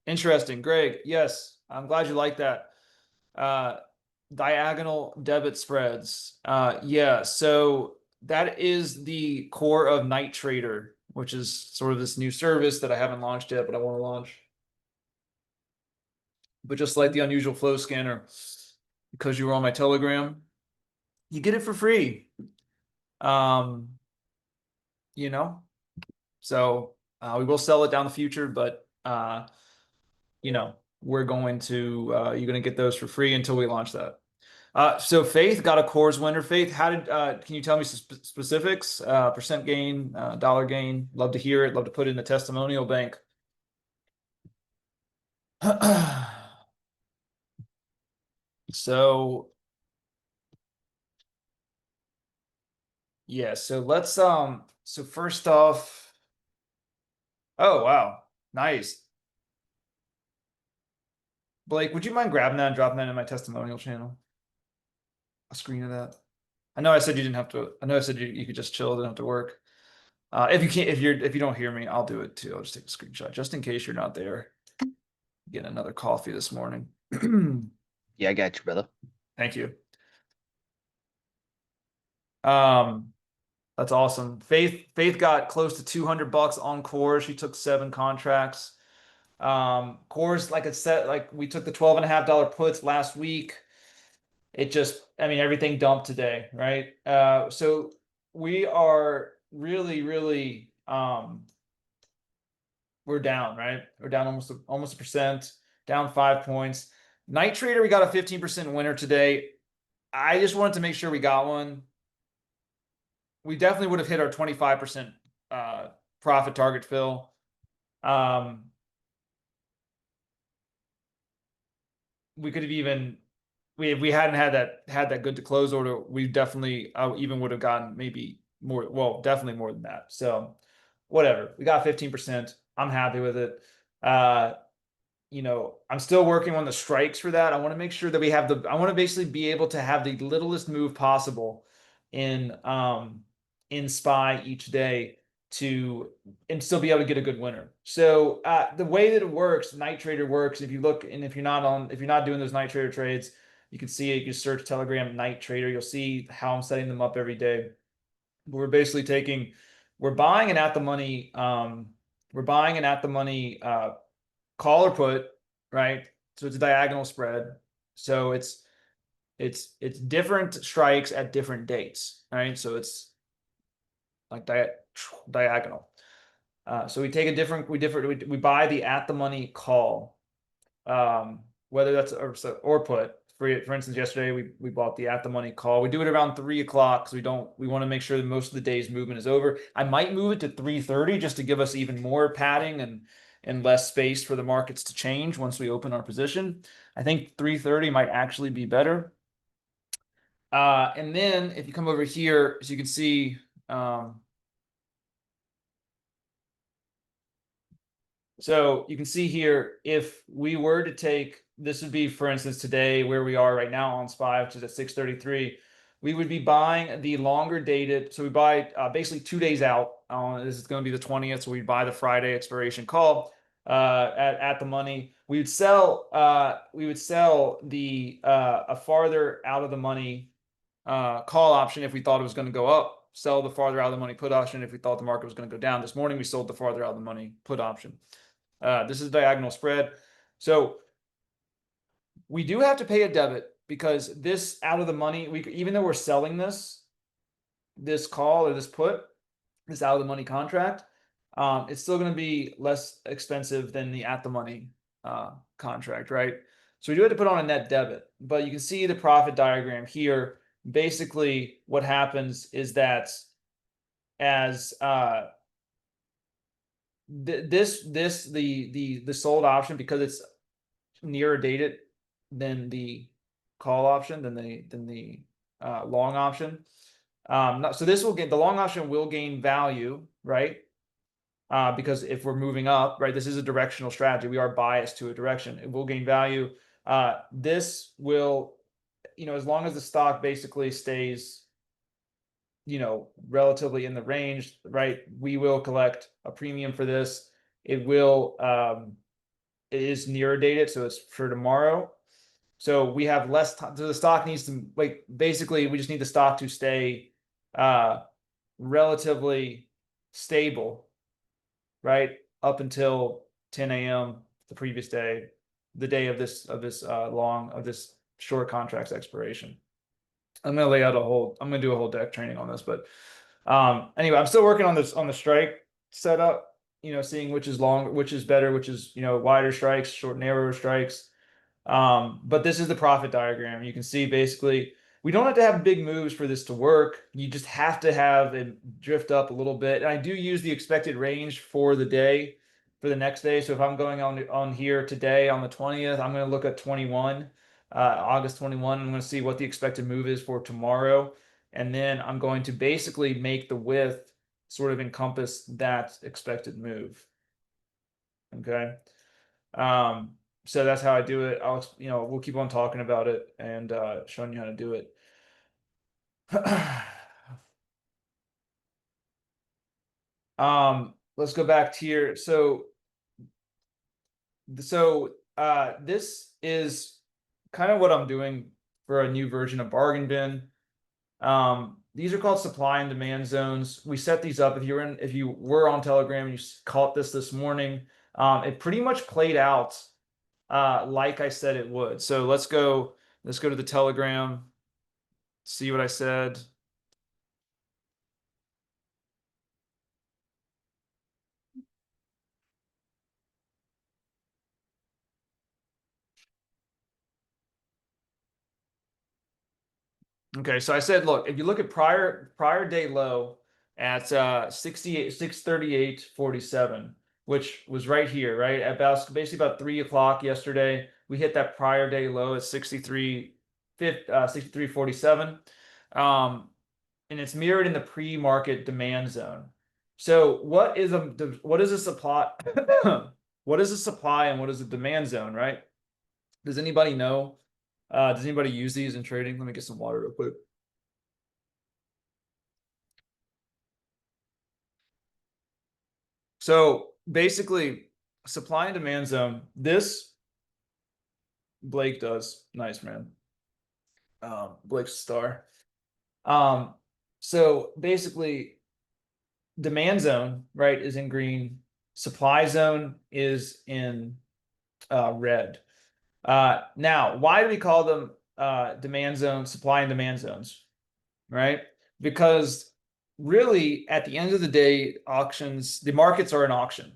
Interesting. Greg, yes, I'm glad you like that. Uh, Diagonal debit spreads. Yeah, so that is the core of Night Trader, which is sort of this new service that I haven't launched yet, but I want to launch. But just like the unusual flow scanner, because you were on my Telegram, you get it for free. Um, you know, so we will sell it down the future, but we're going to you're going to get those for free until we launch that. So Faith got a cores winner. Faith, how did can you tell me some specifics? Percent gain, dollar gain. Love to hear it. Love to put it in the testimonial bank. So yeah, so let's so first off, oh wow, nice. Blake, would you mind grabbing that and dropping that in my testimonial channel? A screen of that. I know I said you didn't have to. I know I said you could just chill, didn't have to work. If you can't, if you don't hear me, I'll do it too. I'll just take a screenshot just in case you're not there. Getting another coffee this morning. Yeah, I got you, brother. Thank you. Um, that's awesome. Faith got close to 200 bucks on Core. She took 7 contracts. Core's like it's set, like we took the $12.50 puts last week. It just, I mean, everything dumped today, right? So we are really we're down, right? We're down almost a percent, down 5 points. Night Trader, we got a 15% winner today. I just wanted to make sure we got one. We definitely would have hit our 25% profit target fill. We could have even if we hadn't had that good to close order, we definitely even would have gotten maybe more, well, definitely more than that. So whatever. We got 15%. I'm happy with it. I'm still working on the strikes for that. I want to make sure that I want to basically be able to have the littlest move possible in SPY each day to and still be able to get a good winner. So the way that it works, Night Trader works. If you look and if you're not doing those Night Trader trades, you can see it. You can search Telegram Night Trader. You'll see how I'm setting them up every day. We're basically we're buying an at the money, call or put, right? So it's a diagonal spread. So it's different strikes at different dates, right? So it's like diagonal. So we take a different we buy the at the money call, whether that's or put. For instance, yesterday we bought the at the money call. We do it around 3 o'clock because we want to make sure that most of the day's movement is over. I might move it to 3:30 just to give us even more padding and less space for the markets to change once we open our position. I think 3:30 might actually be better. And then if you come over here, as you can see, so you can see here, if we were to take, this would be, for instance, today where we are right now on SPY, which is at 633, we would be buying the longer dated. So we buy basically 2 days out. This is going to be the 20th. So we buy the Friday expiration call at the money. We would sell the a farther out of the money call option if we thought it was going to go up. Sell the farther out of the money put option if we thought the market was going to go down. This morning we sold the farther out of the money put option. This is diagonal spread. So we do have to pay a debit because this out of the money, even though we're selling this call or this put, this out of the money contract, it's still going to be less expensive than the at the money contract, right? So we do have to put on a net debit, but you can see the profit diagram here. Basically, what happens is that as the sold option, because it's nearer dated than the call option, than the long option. So this will get the long option will gain value, right? Because if we're moving up, right, this is a directional strategy. We are biased to a direction. It will gain value. This will, as long as the stock basically stays, relatively in the range, right, we will collect a premium for this. It will, it is nearer dated, so it's for tomorrow. So we have less time. So the stock needs to, like, basically we just need the stock to stay relatively stable, right? Up until 10 a.m. the previous day, the day of this short contracts expiration. I'm gonna lay out I'm gonna do a whole deck training on this, but anyway, I'm still working on the strike setup, seeing which is long, which is better, which is, wider strikes, short, narrower strikes. But this is the profit diagram. You can see basically we don't have to have big moves for this to work. You just have to have it drift up a little bit. And I do use the expected range for the day, for the next day. So if I'm going on here today on the 20th, I'm going to look at 21, August 21. I'm going to see what the expected move is for tomorrow. And then I'm going to basically make the width sort of encompass that expected move. Okay. So that's how I do it. We'll keep on talking about it and showing you how to do it. Let's go back to here. So this is kind of what I'm doing for a new version of bargain bin. These are called supply and demand zones. We set these up. If you were on Telegram and you caught this morning, it pretty much played out like I said it would. So let's go to the Telegram, see what I said. Okay, so I said, look, if you look at prior day low at 638.47, which was right here, right? Basically about 3 o'clock yesterday, we hit that prior day low at 63.47. And it's mirrored in the pre-market demand zone. So what is a supply? What is a supply and what is a demand zone, right? Does anybody know? Does anybody use these in trading? Let me get some water real quick. So basically, supply and demand zone. This Blake does. Nice, man. Blake's a star. So basically, demand zone, right, is in green. Supply zone is in red. Now, why do we call them demand zones, supply and demand zones, right? Because really, at the end of the day, the markets are an auction.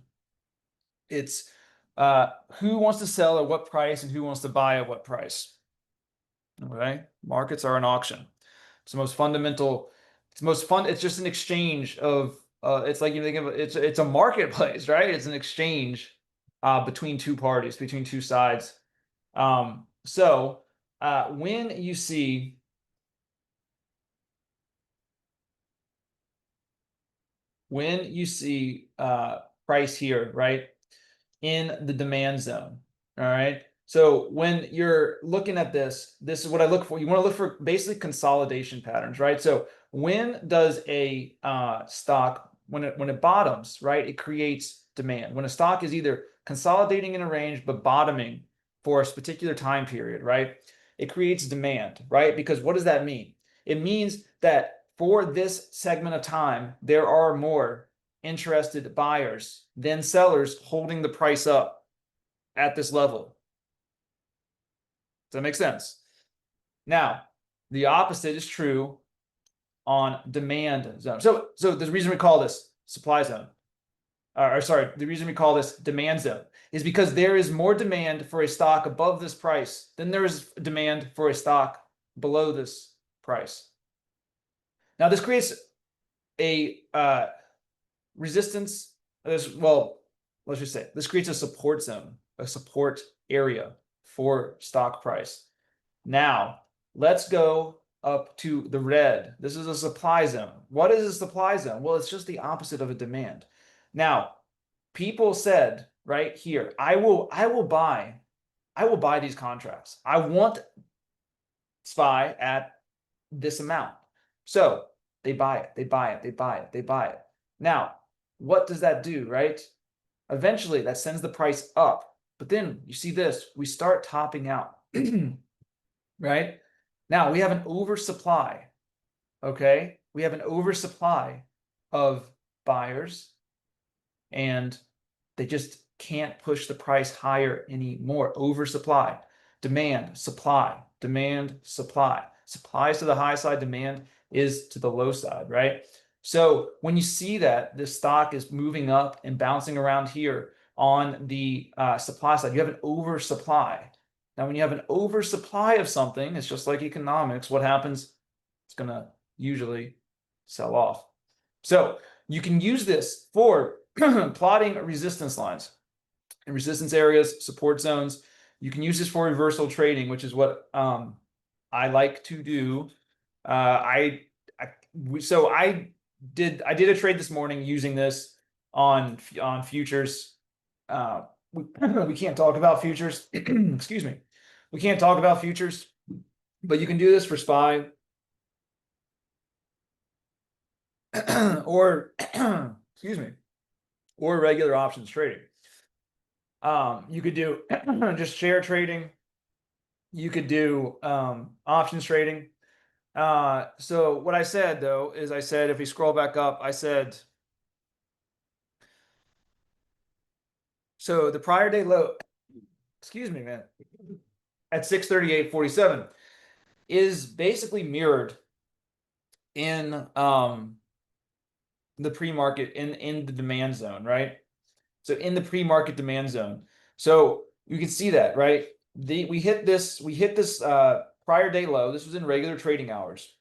It's who wants to sell at what price and who wants to buy at what price. Okay, markets are an auction. It's the most fundamental. It's just an exchange of. It's like you think of it's a marketplace, right? It's an exchange between two parties, between two sides. So when you see price here, right, in the demand zone, all right. So when you're looking at this is what I look for. You want to look for basically consolidation patterns, right? So when does a stock, when it bottoms, right, it creates demand. When a stock is either consolidating in a range but bottoming for a particular time period, right, it creates demand, right? Because what does that mean? It means that for this segment of time, there are more interested buyers than sellers holding the price up at this level. Does that make sense? Now, the opposite is true on demand zone. So the reason we call this supply zone, the reason we call this demand zone is because there is more demand for a stock above this price than there is demand for a stock below this price. Now, this creates a resistance. Let's just say this creates a support zone, a support area for stock price. Now, let's go up to the red. This is a supply zone. What is a supply zone? Well, it's just the opposite of a demand. Now, people said right here, I will buy these contracts. I want SPY at this amount. So they buy it, they buy it, they buy it, they buy it. Now, what does that do, right? Eventually, that sends the price up. But then you see this, we start topping out, right? Now we have an oversupply, okay? We have an oversupply of buyers, and they just can't push the price higher anymore. Oversupply, demand, supply, demand, supply. Supply is to the high side, demand is to the low side, right? So when you see that this stock is moving up and bouncing around here on the supply side, you have an oversupply. Now, when you have an oversupply of something, it's just like economics. What happens? It's going to usually sell off. So you can use this for plotting resistance lines and resistance areas, support zones. You can use this for reversal trading, which is what I like to do. I did a trade this morning using this on futures. We can't talk about futures. Excuse me. We can't talk about futures, but you can do this for SPY or excuse me, or regular options trading. You could do just share trading. You could do options trading. So what I said though is I said if we scroll back up, I said so the prior day low, excuse me, man, at 638.47 is basically mirrored in the pre-market in the demand zone, right? So in the pre-market demand zone. So you can see that, right? We hit this prior day low. This was in regular trading hours.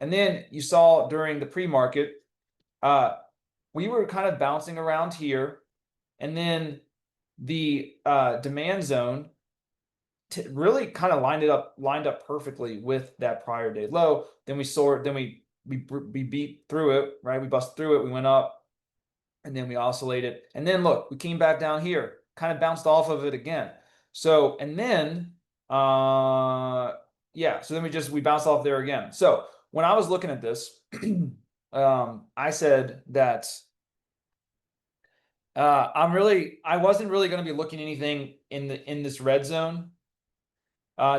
And then you saw during the pre-market, we were kind of bouncing around here. And then the demand zone really kind of lined up perfectly with that prior day low. Then we saw it, then we beat through it, right? We busted through it, we went up, and then we oscillated. And then look, we came back down here, kind of bounced off of it again. So, and then yeah, so then we bounced off there again. So when I was looking at this, I said that I wasn't really going to be looking anything in this red zone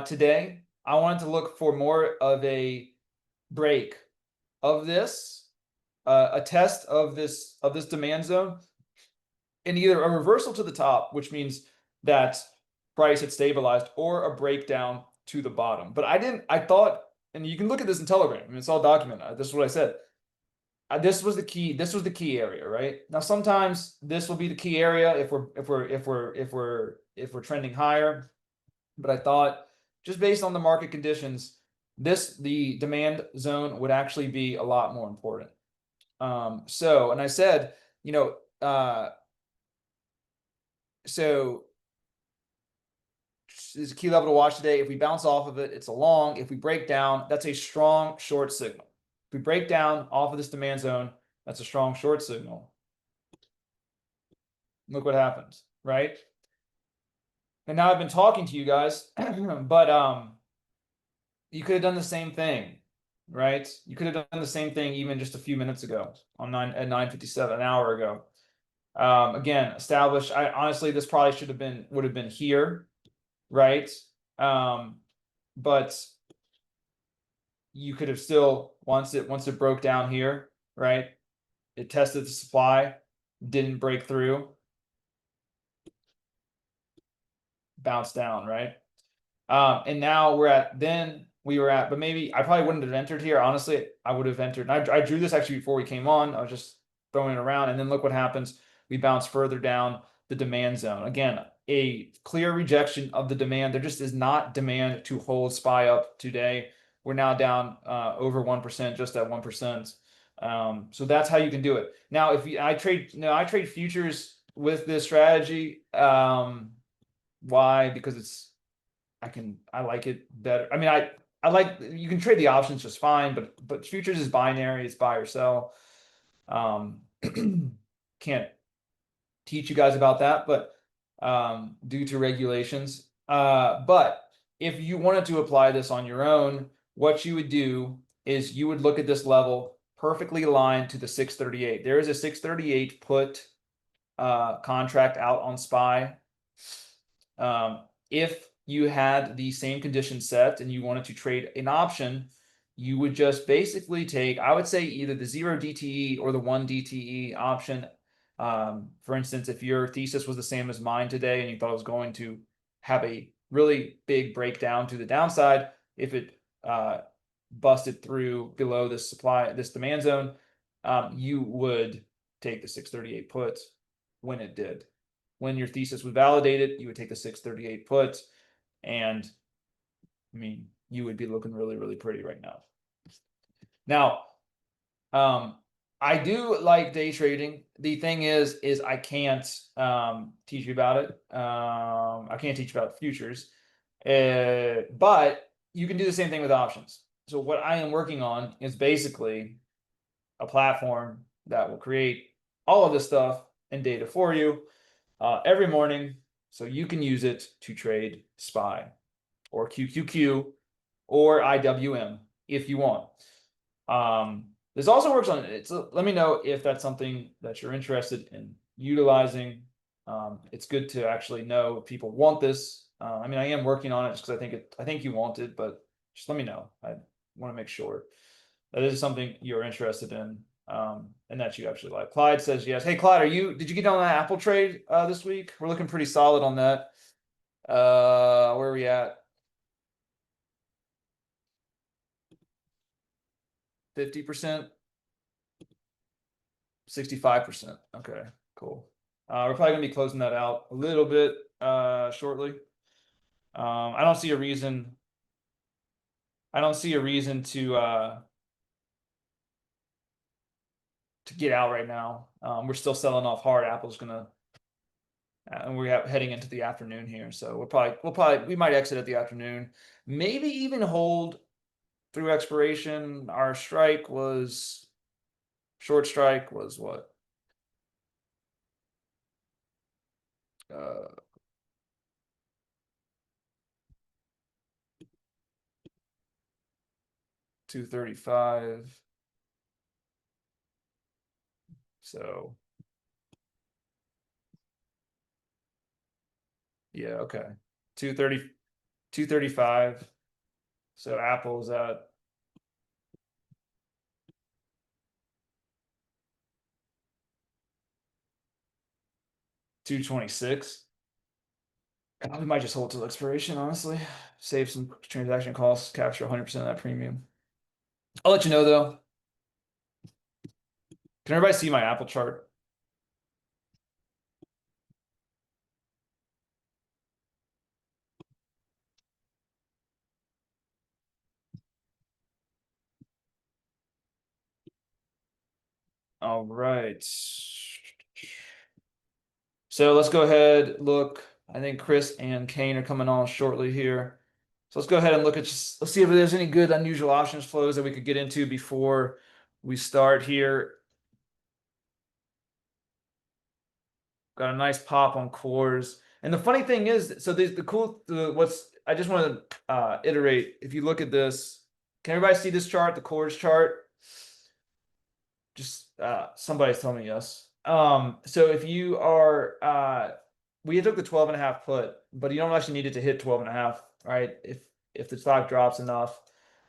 today. I wanted to look for more of a break of this, a test of this demand zone, and either a reversal to the top, which means that price had stabilized, or a breakdown to the bottom. But I thought, and you can look at this in Telegram. I mean, it's all documented. This is what I said. This was the key. This was the key area, right? Now, sometimes this will be the key area if we're trending higher. But I thought, just based on the market conditions, the demand zone would actually be a lot more important. So, and I said, you know, so is a key level to watch today. If we bounce off of it, it's a long. If we break down, that's a strong short signal. If we break down off of this demand zone, that's a strong short signal. Look what happens, right? And now I've been talking to you guys, but you could have done the same thing, right? You could have done the same thing even just a few minutes ago at 9:57, an hour ago. Again, established. Honestly, this probably would have been here, right? But you could have still once it broke down here, right? It tested the supply, didn't break through, bounced down, right? And now we were at, but maybe I probably wouldn't have entered here. Honestly, I would have entered. And I drew this actually before we came on. I was just throwing it around, and then look what happens. We bounce further down the demand zone. Again, a clear rejection of the demand. There just is not demand to hold SPY up today. We're now down over 1%, just at 1%. So that's how you can do it. Now, I trade futures with this strategy. Why? Because I like it better. I mean, I like, you can trade the options just fine, but futures is binary, it's buy or sell. Can't teach you guys about that, but due to regulations. But if you wanted to apply this on your own, what you would do is you would look at this level perfectly aligned to the 638. There is a 638 put contract out on SPY. If you had the same condition set and you wanted to trade an option, you would just basically take, I would say, either the 0 DTE or the 1 DTE option. For instance, if your thesis was the same as mine today and you thought it was going to have a really big breakdown to the downside, if it busted through below this demand zone, you would take the 638 put when it did. When your thesis was validated, you would take the 638 put, and I mean, you would be looking really, really pretty right now. Now, I do like day trading. The thing is I can't teach you about it. I can't teach about futures, but you can do the same thing with options. So what I am working on is basically a platform that will create all of this stuff and data for you every morning, so you can use it to trade SPY or QQQ or IWM if you want. This also works on it. So let me know if that's something that you're interested in utilizing. It's good to actually know if people want this. I mean, I am working on it just because I think you want it, but just let me know. I want to make sure that is something you're interested in, and that you actually like. Clyde says yes. Hey, Clyde, did you get on that Apple trade this week? We're looking pretty solid on that. Where are we at? 50%? 65%. Okay, cool. We're probably gonna be closing that out a little bit shortly. I don't see a reason. I don't see a reason to get out right now. We're still selling off hard. Apple's gonna, and we're heading into the afternoon here, so we might exit at the afternoon. Maybe even hold through expiration. Our short strike was what? 235. So yeah, okay. 230, 235. So Apple's at 226. We might just hold till expiration, honestly. Save some transaction costs, capture 100% of that premium. I'll let you know though. Can everybody see my Apple chart? All right. So let's go ahead, look. I think Chris and Kane are coming on shortly here. So let's go ahead and let's see if there's any good unusual options flows that we could get into before we start here. Got a nice pop on cores. And the funny thing is, so I just want to iterate. If you look at this, can everybody see this chart, the cores chart? Just somebody's telling me yes. So if you are we took the 12.5 put, but you don't actually need it to hit 12.5, right? If the stock drops enough.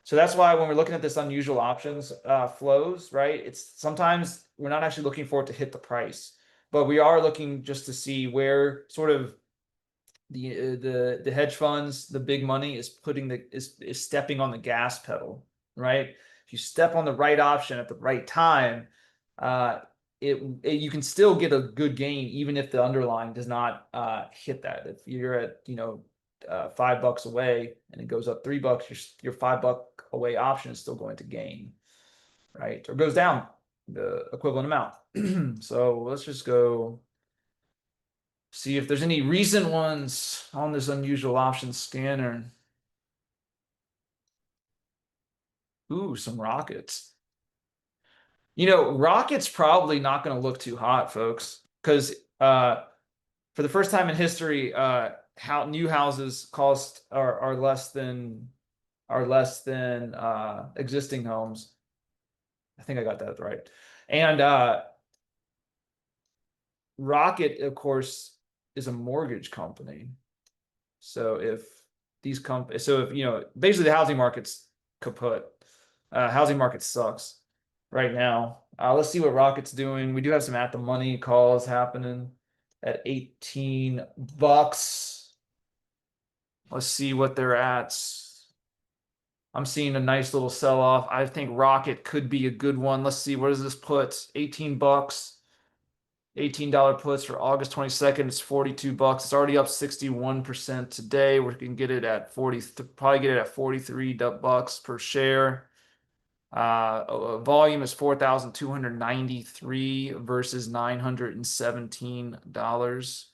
So that's why when we're looking at this unusual options flows, right? It's sometimes we're not actually looking for it to hit the price, but we are looking just to see where sort of the hedge funds, the big money is stepping on the gas pedal, right? If you step on the right option at the right time, you can still get a good gain even if the underlying does not hit that. If you're at $5 away and it goes up $3, your $5 away option is still going to gain, right? Or goes down the equivalent amount. So let's just go see if there's any recent ones on this unusual options scanner. Ooh, some rockets. Rocket's probably not going to look too hot, folks, because for the first time in history, how new houses cost are less than existing homes. I think I got that right. And Rocket, of course, is a mortgage company. So if so if basically the housing market's kaput. Housing market sucks right now. Let's see what Rocket's doing. We do have some at the money calls happening at $18. Let's see what they're at. I'm seeing a nice little sell off. I think Rocket could be a good one. Let's see, what does this put? $18. $18 puts for August 22nd. It's $42. It's already up 61% today. We can get it at 40, probably get it at 43 bucks per share. Volume is 4,293 versus $917.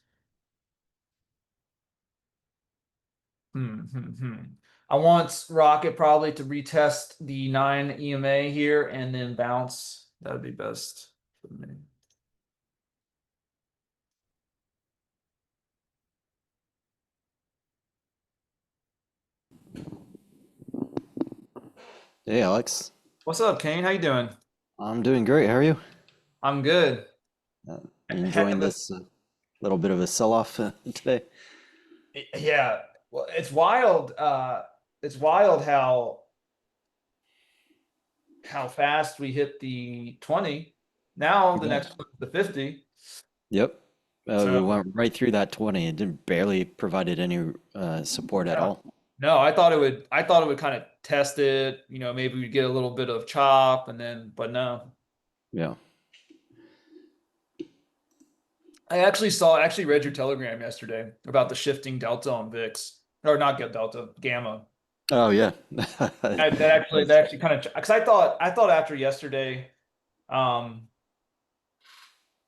I want Rocket probably to retest the 9 EMA here and then bounce. That would be best for me. Hey Alex, What's up, Kane? How you doing? I'm doing great. How are you? I'm good. You Heck enjoying of a this little bit of a sell-off today? yeah. Well, it's wild. It's wild how fast we hit the 20. Now the Yeah. next one is the 50. Yep. We So went right through that 20. It didn't barely provided any support at yeah. all. No, I thought it would kind of test it, maybe we'd get a little bit of chop and then but no. Yeah. I actually read your telegram yesterday about the shifting delta on VIX. Or not get delta, gamma. Oh yeah. That actually kind of because I thought after yesterday, um,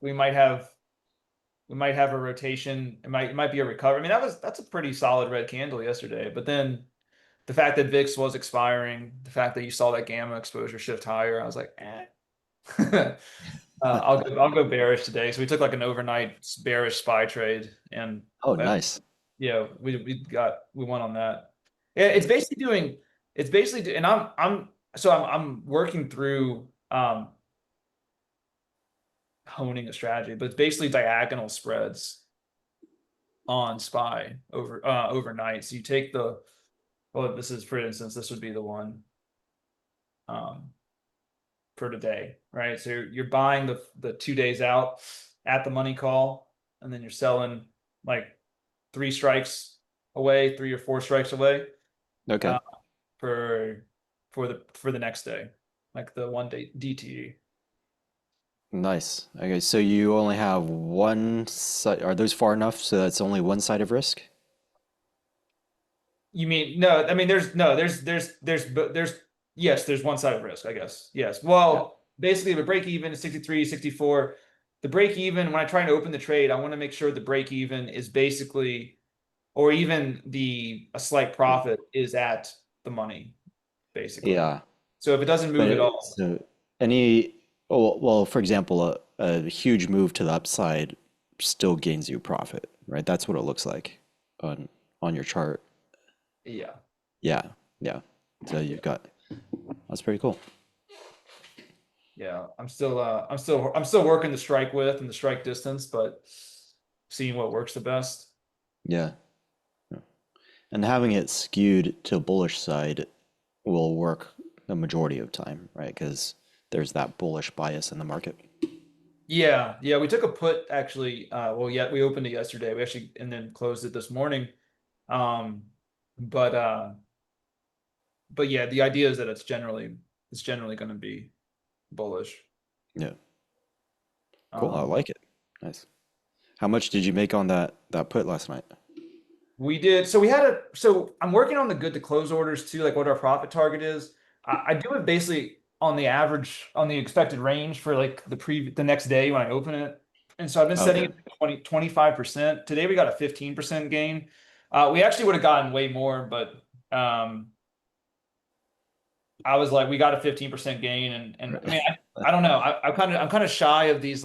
we might have we might have a rotation. It might be a recovery. I mean, that's a pretty solid red candle yesterday. But then the fact that VIX was expiring, the fact that you saw that gamma exposure shift higher, I was like, eh. I'll go bearish today. So we took like an overnight bearish SPY trade, and Oh, uh, nice. yeah, we won on that. Yeah, and I'm working through honing a strategy, but it's basically diagonal spreads on SPY overnight. So you take this is, for instance, this would be the one um for today, right? So you're buying the 2 days out at the money call, and then you're selling like 3 strikes away, 3 or 4 strikes away Okay. uh, for for the next day, like the 1 day DTE. Nice. Okay, so you only have one side. Are those far enough so that's only one side of risk? You mean no? I mean, there's yes, there's one side of risk, I guess. Yes. Yeah. Well, basically, the break even is 63, 64. The break even, when I try to open the trade, I want to make sure the break even is basically, or even a slight profit is at the money, basically. Yeah. So if it doesn't But move at all, so any, oh, well, for example, a huge move to the upside still gains you profit, right? That's what it looks like on your chart. yeah, Yeah, yeah. So yeah, you've got that's pretty cool. yeah. I'm still working the strike width and the strike distance, but seeing what works the best. Yeah. Yeah. And having it skewed to bullish side will work the majority of time, right? Because there's that bullish bias in the market. Yeah, yeah, we took a put actually. Well, yeah, we opened it yesterday. We actually and then closed it this morning. Um, but uh, but yeah, the idea is that it's generally going to be bullish. Yeah. Cool. I Um, like it. Nice. How much did you make on that put last night? we did so I'm working on the good to close orders too, like what our profit target is. I do it basically on the average on the expected range for like the next day when I open it. And so I've been setting Okay. it to 25%. Today we got a 15% gain. We actually would have gotten way more, but I was like, we got a 15% gain, and I mean, I don't know. I'm kind of shy of these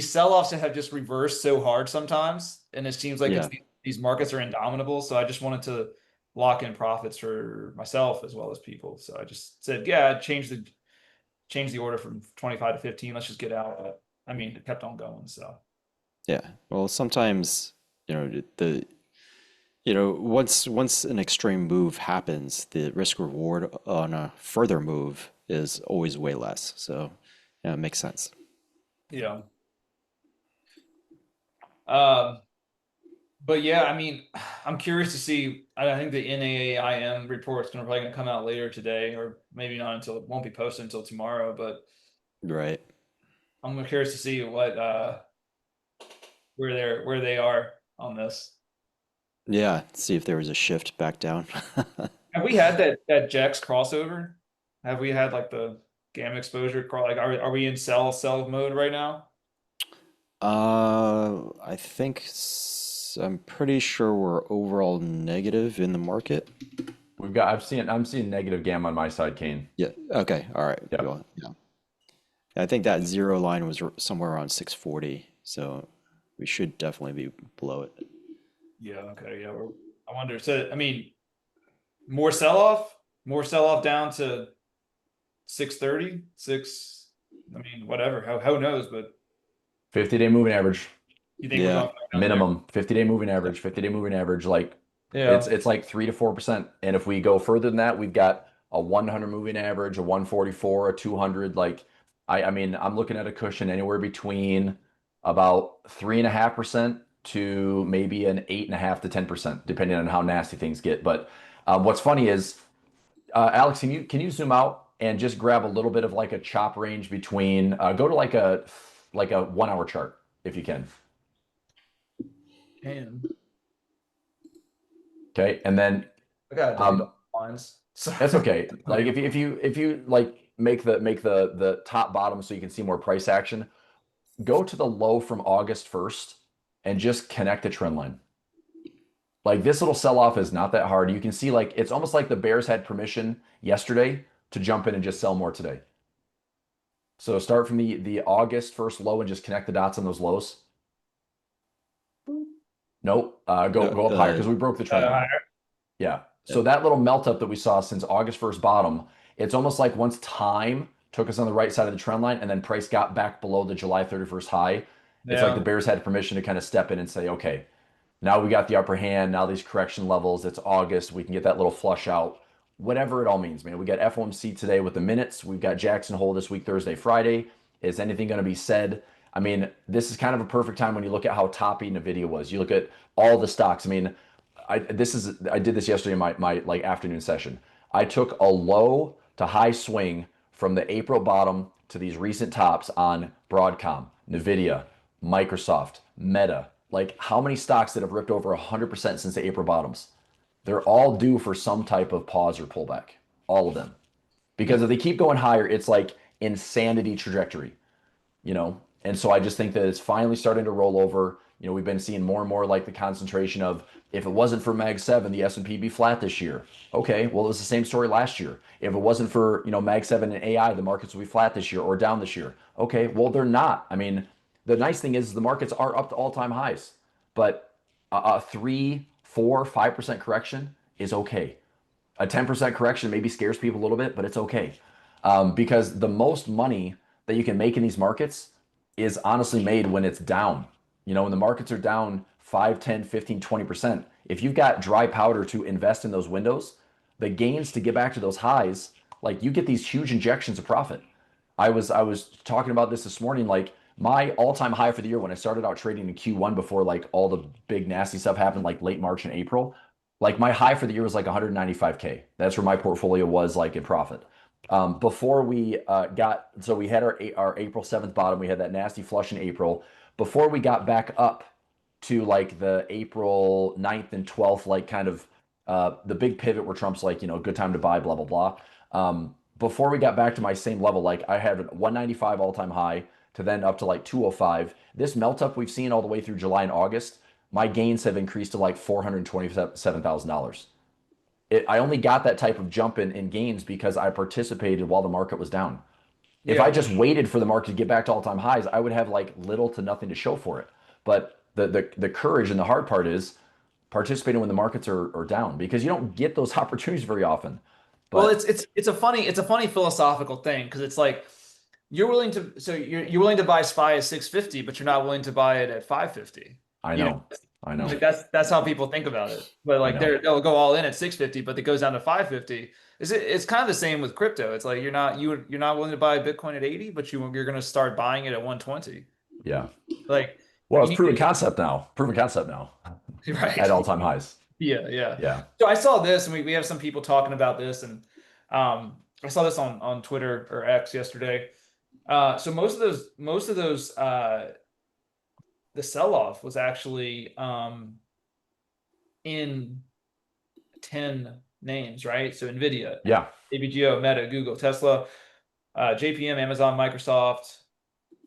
sell-offs that have just reversed so hard sometimes, and it seems like Yeah. these markets are indomitable. So I just wanted to lock in profits for myself as well as people. So I just said, yeah, change the order from 25 to 15. Let's just get out. But I mean, it kept on going. So Yeah. Well, sometimes, the Once an extreme move happens, the risk reward on a further move is always way less. So, yeah, it makes sense. Yeah. Um, but yeah, I mean, I'm curious to see. I think the NAAIM report is probably gonna come out later today, or maybe not until it won't be posted until tomorrow. But Right. I'm curious to see what where they are on this. Yeah. See if there was a shift back down. Have we had that Jax crossover? Have we had like the gamma exposure like are we in sell mode right now? I think I'm pretty sure we're overall negative in the market. I'm seeing negative gamma on my side, Kane. Yeah. Okay. All right. Yep. Well, yeah. I think that zero line was somewhere around 640, so we should definitely be below it. Yeah, okay, yeah. I wonder. So I mean, more sell off down to 630, 6. I mean, whatever. Who knows? But 50-day moving average. you think we're Yeah. going back down there? Minimum 50-day moving average, 50-day moving average. Like Yeah. it's like 3 to 4%. And if we go further than that, we've got a 100 moving average, a 144, a 200. Like I mean, I'm looking at a cushion anywhere between about 3.5% to maybe an 8.5 to 10%, depending on how nasty things get. But what's funny is, Alex, can you zoom out and just grab a little bit of like a chop range between go to like a 1 hour chart if you can. Man, Okay, and then I gotta delete um, all lines. Sorry. that's okay. Like if you like make the top bottom so you can see more price action, go to the low from August 1st and just connect the trend line. Like this little sell off is not that hard. You can see like it's almost like the bears had permission yesterday to jump in and just sell more today. So start from the August 1st low and just connect the dots on those lows. Nope. Go up higher because we broke the trend line. Yeah. So that little melt up that we saw since August 1st bottom, it's almost like once time took us on the right side of the trend line and then price got back below the July 31st high. It's like the bears had permission to kind of step in and say, okay, now we got the upper hand. Now these correction levels, it's August. We can get that little flush out. Whatever it all means, man. We got FOMC today with the minutes. We've got Jackson Hole this week, Thursday, Friday. Is anything going to be said? I mean, this is kind of a perfect time when you look at how toppy NVIDIA was. You look at all the stocks. I mean, I did this yesterday in my like afternoon session. I took a low to high swing from the April bottom to these recent tops on Broadcom, NVIDIA, Microsoft, Meta. Like how many stocks that have ripped over 100% since the April bottoms? They're all due for some type of pause or pullback. All of them. Because if they keep going higher, it's like insanity trajectory, you know? And so I just think that it's finally starting to roll over. You know, we've been seeing more and more like the concentration of if it wasn't for Mag 7, the S&P be flat this year. Okay, well, it was the same story last year. If it wasn't for, Mag 7 and AI, the markets would be flat this year or down this year. Okay, well, they're not. I mean, the nice thing is the markets are up to all-time highs, but a 3, 4, 5% correction is okay. A 10% correction maybe scares people a little bit, but it's okay. Because the most money that you can make in these markets is honestly made when it's down. When the markets are down 5, 10, 15, 20%, if you've got dry powder to invest in those windows, the gains to get back to those highs, like you get these huge injections of profit. I was talking about this morning, like my all-time high for the year when I started out trading in Q1 before like all the big nasty stuff happened like late March and April. Like my high for the year was like 195K. That's where my portfolio was like in profit. Before we we had our April 7th bottom, we had that nasty flush in April. Before we got back up to like the April 9th and 12th, like kind of the big pivot where Trump's like, good time to buy, blah, blah, blah. Before we got back to my same level, like I had 195 all-time high to then up to like 205. This melt up we've seen all the way through July and August, my gains have increased to like $427,000. I only got that type of jump in gains because I participated while the market was down. If I just waited for the market to get back to all-time highs, I would have like little to nothing to show for it. But the courage and the hard part is participating when the markets are down because you don't get those opportunities very often. But well, it's a funny philosophical thing because it's like you're willing to buy SPY at 650, but you're not willing to buy it at 550. I know. I know. Like that's how people think about it. But like know. they'll go all in at 650, but it goes down to 550. It's kind of the same with crypto. It's like you're not willing to buy Bitcoin at 80, but you're going to start buying it at 120. Yeah. Like Well, you it's need proven to- concept now. Proven concept now. right At all-time highs. Yeah. Yeah. So I saw this, and we have some people talking about this, and I saw this on Twitter or X yesterday. So most of those the sell-off was actually in 10 names, right? So NVIDIA, Yeah. ABGO, Meta, Google, Tesla, JPM, Amazon, Microsoft,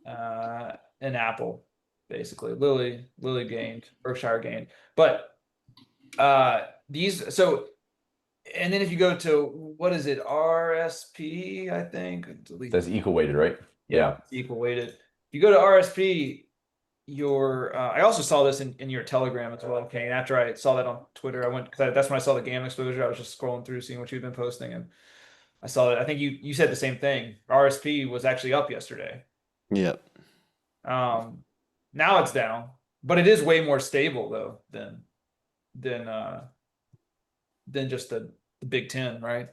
and Apple, basically. Lilly gained, Berkshire gained. But and then if you go to, what is it, RSP, I think. Delete. That's equal weighted, right? Yeah, it's equal weighted. If you go to RSP, I also saw this in your Telegram as well, okay? And after I saw that on Twitter, I went, because that's when I saw the GAM exposure. I was just scrolling through, seeing what you've been posting, and I saw that. I think you said the same thing. RSP was actually up yesterday. Yep. Now it's down, but it is way more stable though than just the Big Ten, right?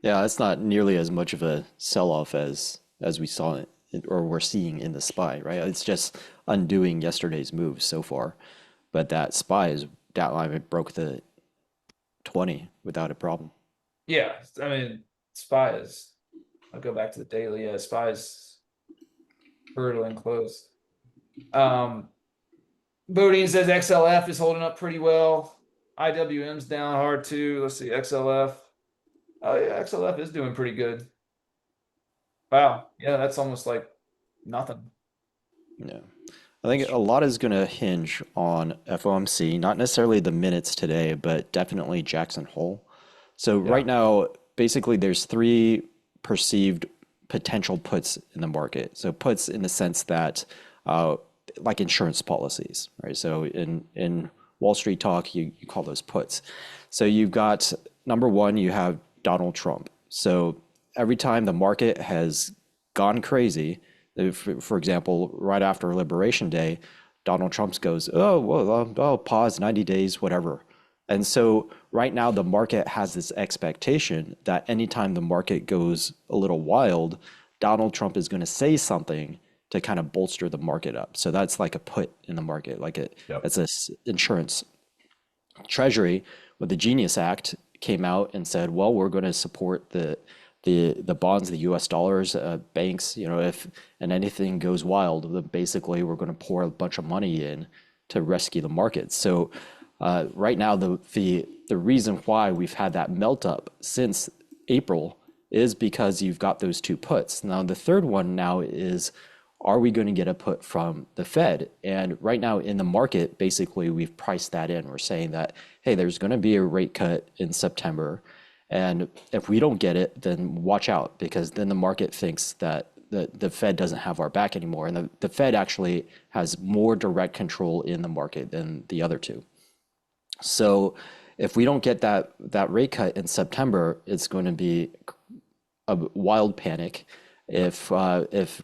Yeah, it's not nearly as much of a sell-off as we saw it or we're seeing in the SPY, right? It's just undoing yesterday's moves so far. But that SPY is that line, it broke the 20 without a problem. Yeah, I mean, SPY is. I'll go back to the daily. Yeah, SPY is hurdling close. Bodine says XLF is holding up pretty well. IWM's down hard too. Let's see, XLF. Oh yeah, XLF is doing pretty good. Wow. Yeah, that's almost like nothing. Yeah. I think a lot is going to hinge on FOMC, not necessarily the minutes today, but definitely Jackson Hole. So right now, basically there's three perceived potential puts in the market. So puts in the sense that like insurance policies, right? So in Wall Street talk, you call those puts. So you've got, number one, you have Donald Trump. So every time the market has gone crazy, for example, right after Liberation Day, Donald Trump goes, oh, well, I'll pause 90 days, whatever. And so right now the market has this expectation that anytime the market goes a little wild, Donald Trump is going to say something to kind of bolster the market up. So that's like a put in the market, like it's this insurance. Treasury with the Genius Act came out and said, well, we're going to support the bonds, the US dollars, banks, if anything goes wild, then basically we're going to pour a bunch of money in to rescue the market. So right now, the reason why we've had that melt up since April is because you've got those two puts. Now, the third one now is, are we going to get a put from the Fed? And right now in the market, basically we've priced that in. We're saying that, hey, there's going to be a rate cut in September. And if we don't get it, then watch out, because then the market thinks that the Fed doesn't have our back anymore. And the Fed actually has more direct control in the market than the other two. So if we don't get that rate cut in September, it's going to be a wild panic. If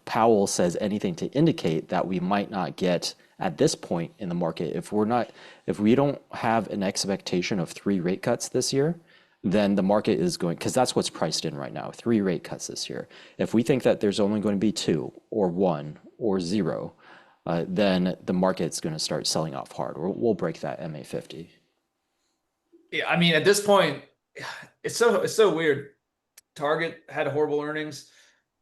Powell says anything to indicate that we might not get at this point in the market, if we don't have an expectation of 3 rate cuts this year, then the market is going, because that's what's priced in right now, 3 rate cuts this year. If we think that there's only going to be 2 or 1 or 0, then the market's going to start selling off hard. We'll break that MA50. Yeah, I mean, at this point, it's so weird. Target had horrible earnings.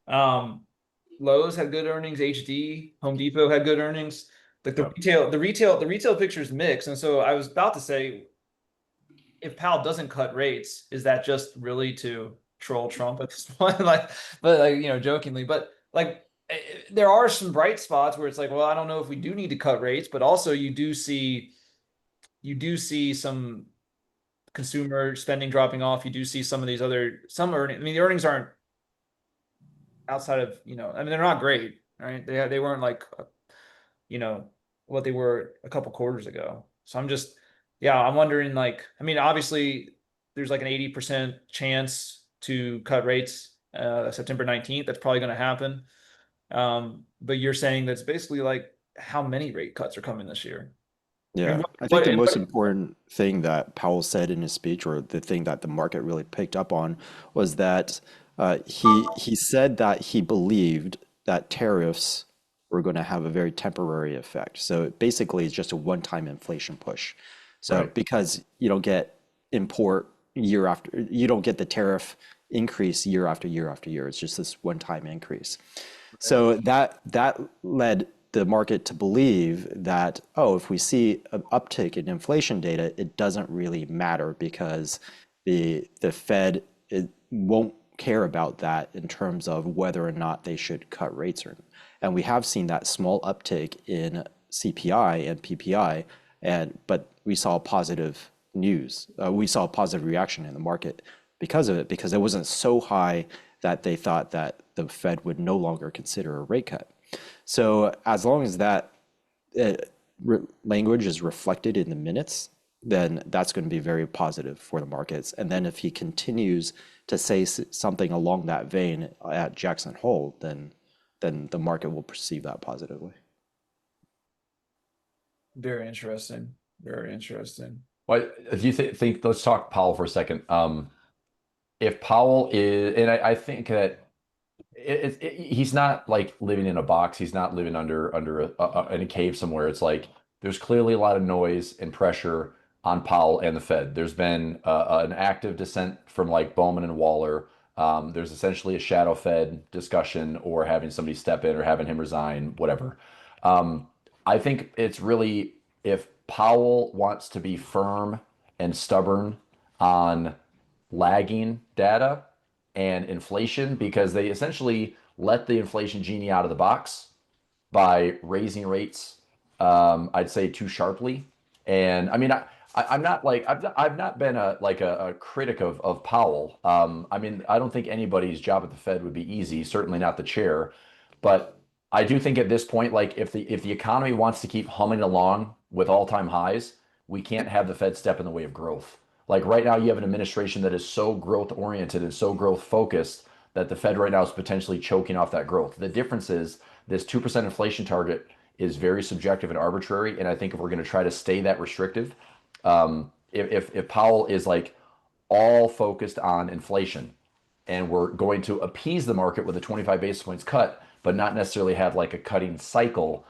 Lowe's had good earnings. HD, Home Depot had good earnings. Like the retail picture is mixed. And so I was about to say, if Powell doesn't cut rates, is that just really to troll Trump at this point? Jokingly, but there are some bright spots where it's like, well, I don't know if we do need to cut rates, but also you do see some consumer spending dropping off. You do see some of these some earnings. I mean, the earnings aren't outside of, I mean, they're not great, right? They weren't like, what they were a couple quarters ago. So I'm wondering, I mean, obviously there's like an 80% chance to cut rates September 19th. That's probably going to happen. But you're saying that's basically like how many rate cuts are coming this year? Yeah, I think the most important thing that Powell said in his speech, or the thing that the market really picked up on, was that he said that he believed that tariffs were going to have a very temporary effect. So basically, it's just a one-time inflation push. So Right. because you don't get import year after, you don't get the tariff increase year after year after year. It's just this one-time increase. So that led the market to believe that, oh, if we see an uptick in inflation data, it doesn't really matter because the Fed won't care about that in terms of whether or not they should cut rates or. And we have seen that small uptick in CPI and PPI, but we saw positive news. We saw a positive reaction in the market because of it, because it wasn't so high that they thought that the Fed would no longer consider a rate cut. So as long as that language is reflected in the minutes, then that's going to be very positive for the markets. And then if he continues to say something along that vein at Jackson Hole, then the market will perceive that positively. Very interesting. Very interesting. Well, do you think, let's talk Powell for a second. If Powell is, and I think that he's not like living in a box. He's not living under in a cave somewhere. It's like there's clearly a lot of noise and pressure on Powell and the Fed. There's been an active dissent from like Bowman and Waller. There's essentially a shadow Fed discussion or having somebody step in or having him resign, whatever. I think it's really if Powell wants to be firm and stubborn on lagging data and inflation, because they essentially let the inflation genie out of the box by raising rates, I'd say too sharply. And I mean, I'm not like I've not been a critic of Powell. I mean, I don't think anybody's job at the Fed would be easy. Certainly not the chair, but I do think at this point, like if the economy wants to keep humming along with all-time highs, we can't have the Fed step in the way of growth. Like right now, you have an administration that is so growth oriented and so growth focused that the Fed right now is potentially choking off that growth. The difference is this 2% inflation target is very subjective and arbitrary. And I think if we're going to try to stay that restrictive, if Powell is like all focused on inflation and we're going to appease the market with a 25 basis points cut, but not necessarily have like a cutting cycle,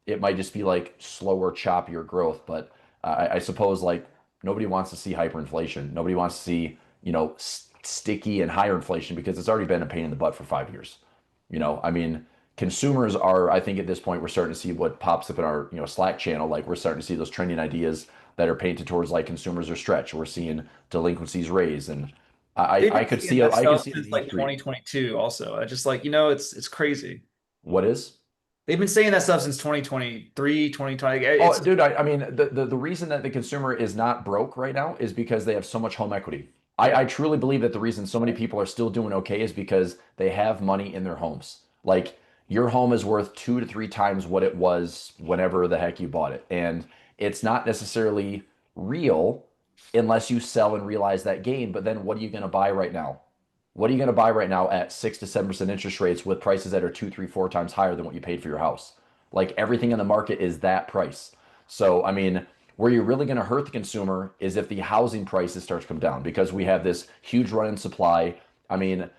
it might just be like slower, choppier growth. But I suppose like nobody wants to see hyperinflation. Nobody wants to see, sticky and higher inflation because it's already been a pain in the butt for 5 years. I mean, consumers are, I think at this point, we're starting to see what pops up in our, Slack channel. Like we're starting to see those trending ideas that are painted towards like consumers are stretched. We're seeing delinquencies raise, and I could see it. I could see since like 2022 also. I just like, it's crazy. What is? They've been saying that stuff since 2023, 2020. Oh, dude, I mean, the reason that the consumer is not broke right now is because they have so much home equity. I truly believe that the reason so many people are still doing okay is because they have money in their homes. Like your home is worth 2 to 3 times what it was whenever the heck you bought it. And it's not necessarily real unless you sell and realize that gain. But then what are you going to buy right now? What are you going to buy right now at 6 to 7% interest rates with prices that are 2, 3, 4 times higher than what you paid for your house? Like everything in the market is that price. So, I mean, where you're really going to hurt the consumer is if the housing prices start to come down because we have this huge run in supply. I mean,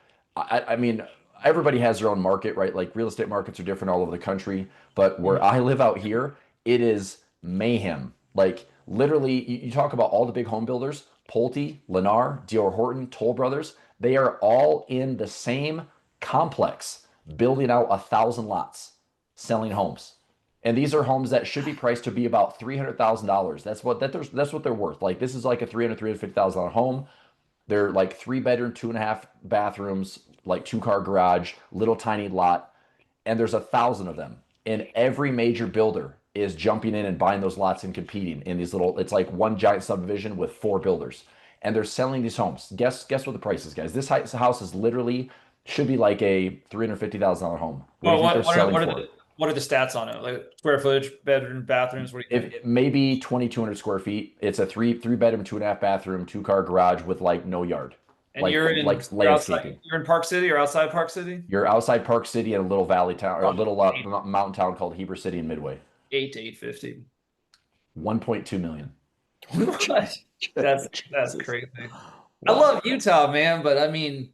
everybody has their own market, right? Like real estate markets are different all over the country. But where I live out here, it is mayhem. Like literally, you talk about all the big home builders, Pulte, Lennar, D.R. Horton, Toll Brothers. They are all in the same complex, building out 1,000 lots, selling homes. And these are homes that should be priced to be about $300,000. That's what they're worth. Like this is like a $350,000 home. They're like 3-bedroom, 2.5 bathrooms, like 2-car garage, little tiny lot, and there's 1,000 of them. And every major builder is jumping in and buying those lots and competing in these little. It's like one giant subdivision with 4 builders, and they're selling these homes. Guess what the price is, guys? This house is literally should be like a $350,000 home. Well, what are the stats on it? Like square footage, bedroom, bathrooms? What do you think? Maybe 2,200 square feet. It's a 3-bedroom, 2.5 bathroom, 2-car garage with like no yard. And like, you're in landscaping. You're in Park City or outside Park City? You're outside Park City in a little valley town or a little mountain town called Heber City in Midway. 8 to 850. 1.2 million. That's Jesus. crazy. I Wow. love Utah, man, but I mean,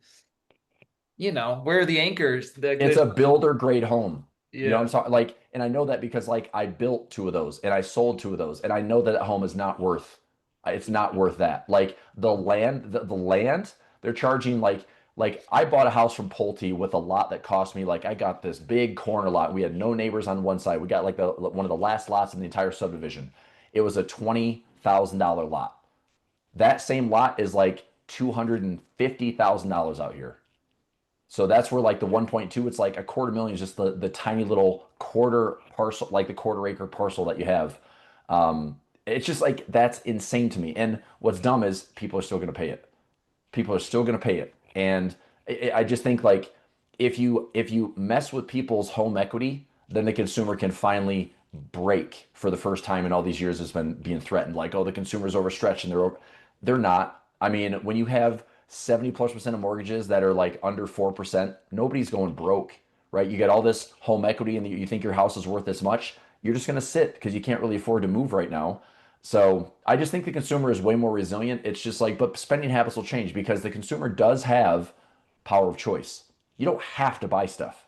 where are the anchors? It's a builder grade home. You know what I'm Yeah. talking like, and I know that because like I built 2 of those and I sold 2 of those, and I know that home is not worth, it's not worth that. Like the land they're charging like I bought a house from Pulte with a lot that cost me, like I got this big corner lot. We had no neighbors on one side. We got like one of the last lots in the entire subdivision. It was a $20,000 lot. That same lot is like $250,000 out here. So that's where like the 1.2, it's like a $250,000 is just the tiny little quarter parcel, like the quarter acre parcel that you have. It's just like, that's insane to me. And what's dumb is people are still going to pay it. People are still going to pay it. And I just think like if you mess with people's home equity, then the consumer can finally break for the first time in all these years. It's been being threatened like, oh, the consumer's overstretched, and they're not. I mean, when you have 70+% of mortgages that are like under 4%, nobody's going broke, right? You get all this home equity and you think your house is worth this much. You're just going to sit because you can't really afford to move right now. So I just think the consumer is way more resilient. It's just like, but spending habits will change because the consumer does have power of choice. You don't have to buy stuff,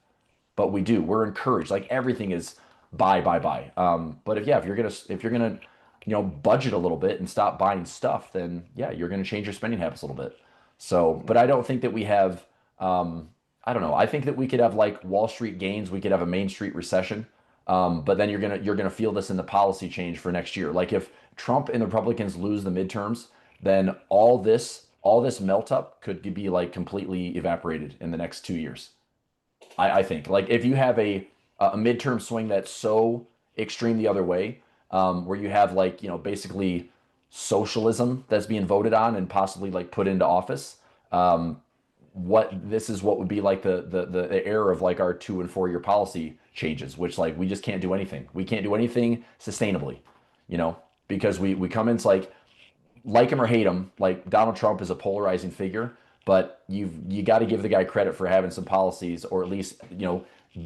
but we do. We're encouraged. Like everything is buy, buy, buy. But if you're gonna budget a little bit and stop buying stuff, then yeah, you're gonna change your spending habits a little bit. So, but I don't think that we have. I don't know. I think that we could have like Wall Street gains. We could have a Main Street recession. But then you're gonna feel this in the policy change for next year. Like if Trump and the Republicans lose the midterms, then all this melt up could be like completely evaporated in the next 2 years. I think like if you have a midterm swing that's so extreme the other way, where you have like basically socialism that's being voted on and possibly like put into office, what would be like the error of like our 2 and 4 year policy changes, which like we just can't do anything. We can't do anything sustainably, because we come in, it's like him or hate him, like Donald Trump is a polarizing figure, but you got to give the guy credit for having some policies, or at least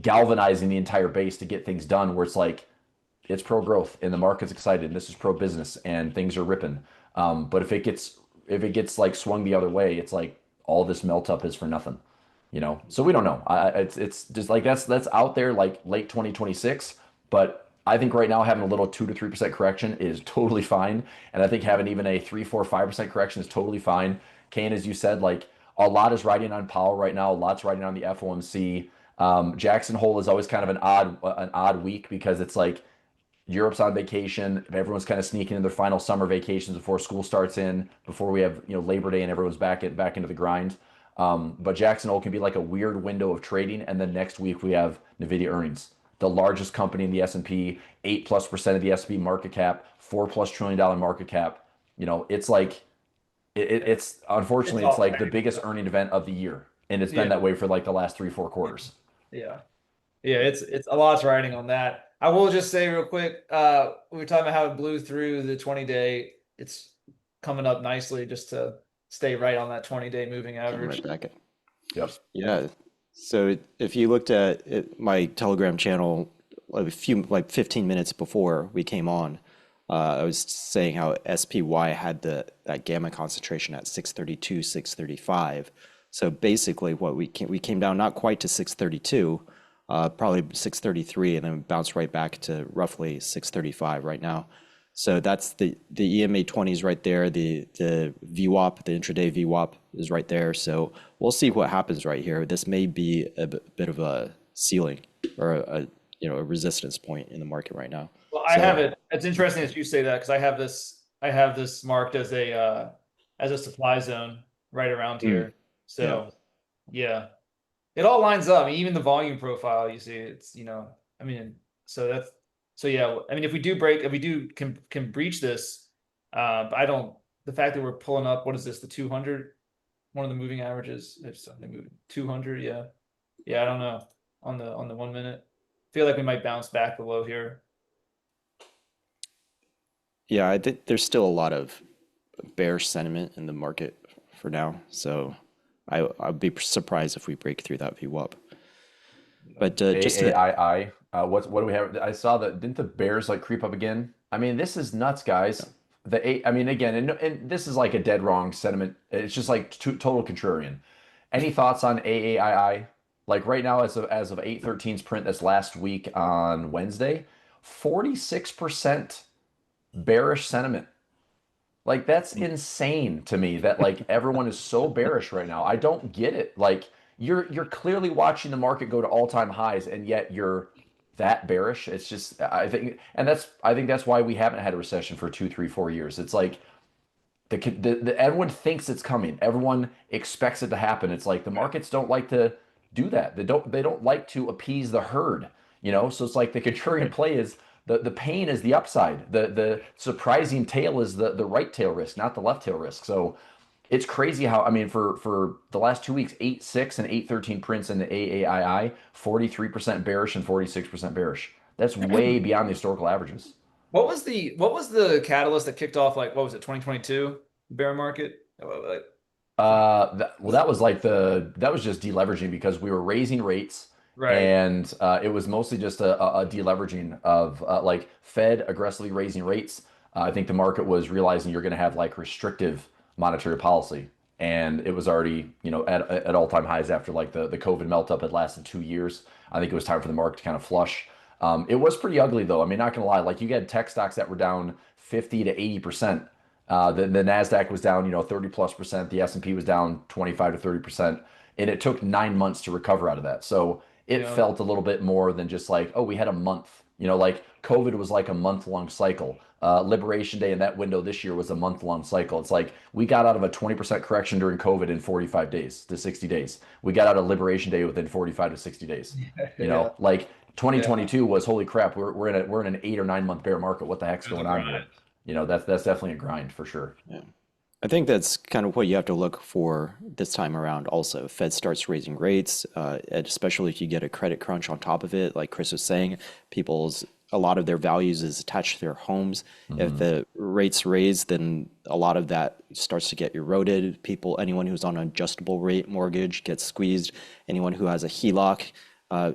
galvanizing the entire base to get things done. Where it's like it's pro growth and the market's excited, and this is pro business and things are ripping. But if it gets like swung the other way, it's like all this melt up is for nothing. So we don't know. It's just like that's out there like late 2026, but I think right now having a little 2 to 3% correction is totally fine, and I think having even a 3, 4, 5% correction is totally fine. Kane, as you said, like a lot is riding on Powell right now. A lot's riding on the FOMC. Jackson Hole is always kind of an odd week because it's like Europe's on vacation. Everyone's kind of sneaking in their final summer vacations before school starts before we have Labor Day and everyone's back into the grind. But Jackson Hole can be like a weird window of trading, and then next week we have NVDA earnings, the largest company in the S&P, 8+% of the S&P market cap, $4+ trillion market cap. It's like it's unfortunately it's like the biggest earning event of the year, and it's been that way for like the last 3, 4 quarters. Yeah. Yeah, it's a lot's riding on that. I will just say real quick, we were talking about how it blew through the 20-day. It's coming up nicely just to stay right on that 20-day moving Came average. right back. Yep. Yeah. So if you looked at my Telegram channel like 15 minutes before we came on, I was saying how SPY had that gamma concentration at 632, 635. So basically, what we came down not quite to 632, probably 633, and then bounced right back to roughly 635 right now. So that's the EMA 20 is right there. The VWAP, the intraday VWAP is right there. So we'll see what happens right here. This may be a bit of a ceiling or a resistance point in the market right now. Well, I have it. It's interesting that you say that because I have this marked as a supply zone right around here. So yeah. It all lines up. I mean, even the volume profile, you see, it's I mean, so yeah. I mean, if we do can breach this, but I don't. The fact that we're pulling up, what is this? The 200, one of the moving averages. If something moving 200, yeah. I don't know on the 1 minute. Feel like we might bounce back below here. Yeah, I think there's still a lot of bearish sentiment in the market for now. So I'd be surprised if we break through that VWAP. But just AAII, what do we have? I saw that, didn't the bears like creep up again I mean, this is nuts, guys. I mean, again, and this is like a dead wrong sentiment. It's just like total contrarian. Any thoughts on AAII? Like right now, as of 8/13's print that's last week on Wednesday, 46% bearish sentiment. Like that's insane to me that like everyone is so bearish right now. I don't get it. Like you're clearly watching the market go to all-time highs and yet you're that bearish. It's just I think that's why we haven't had a recession for 2, 3, 4 years. It's like everyone thinks it's coming. Everyone expects it to happen. It's like the markets don't like to do that. They don't like to appease the herd, you know? So it's like the contrarian play is the pain is the upside. The surprising tail is the right tail risk, not the left tail risk. So it's crazy how, I mean, for the last 2 weeks, 8/6 and 8/13 prints in the AAII, 43% bearish and 46% bearish. That's way beyond the historical averages. What was the catalyst that kicked off, like, what was it, 2022 bear market? Well, that was like that was just deleveraging because we were raising rates, Right. and it was mostly just a deleveraging of like Fed aggressively raising rates. I think the market was realizing you're going to have like restrictive monetary policy, and it was already at all-time highs after like the COVID melt up had lasted 2 years. I think it was time for the market to kind of flush. It was pretty ugly though. I mean, not gonna lie, like you had tech stocks that were down 50 to 80%. The Nasdaq was down, 30+%. The S&P was down 25 to 30%, and it took 9 months to recover out of that. So it Yeah. felt a little bit more than just like, oh, we had a month. Like COVID was like a month-long cycle. Liberation Day in that window this year was a month-long cycle. It's like we got out of a 20% correction during COVID in 45 days to 60 days. We got out of Liberation Day within 45 to 60 days. Yeah. Like 2022 was holy crap. We're in an 8 or 9 month bear market. What the heck's going on here? That's definitely a grind for sure. Yeah. I think that's kind of what you have to look for this time around also. Fed starts raising rates, and especially if you get a credit crunch on top of it, like Chris was saying, a lot of their values is attached to their homes. If the rates raise, then a lot of that starts to get eroded. Anyone who's on an adjustable rate mortgage gets squeezed. Anyone who has a HELOC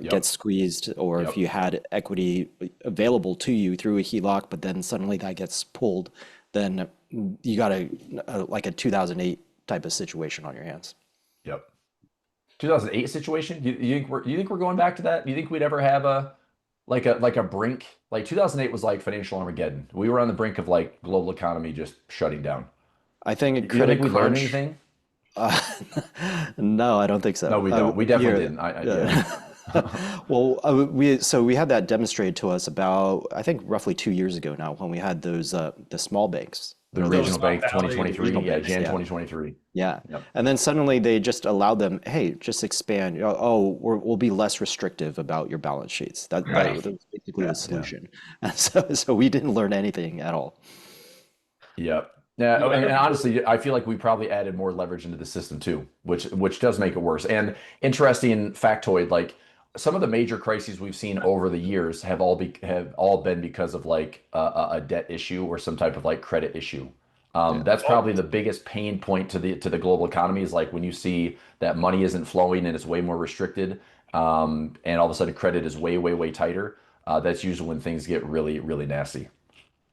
gets squeezed, or if you had equity available to you through a HELOC, but then suddenly that gets pulled, then you got like a 2008 type of situation on your hands. Yep. 2008 situation. You think we're going back to that? Do you think we'd ever have a brink? Like 2008 was like financial Armageddon. We were on the brink of like global economy just shutting down. I think Do you think we learned anything? No, I don't think so. No, we don't. We definitely didn't. Yeah. Well, we had that demonstrated to us about, I think, roughly 2 years ago now, when we had those the small banks. The regional bank 2023, regional yeah, banks, Jan yeah. 2023. Yeah. Yep. And then suddenly they just allowed them, hey, just expand. Oh, we'll be less restrictive about your balance sheets. That was basically the solution. And so we didn't learn anything at all. Yep. Yeah, and honestly, I feel like we probably added more leverage into the system too, which does make it worse. And interesting factoid, like some of the major crises we've seen over the years have all been because of like a debt issue or some type of like credit issue. That's probably the biggest pain point to the global economy is like when you see that money isn't flowing and it's way more restricted, and all of a sudden credit is way, way, way tighter. That's usually when things get really, really nasty.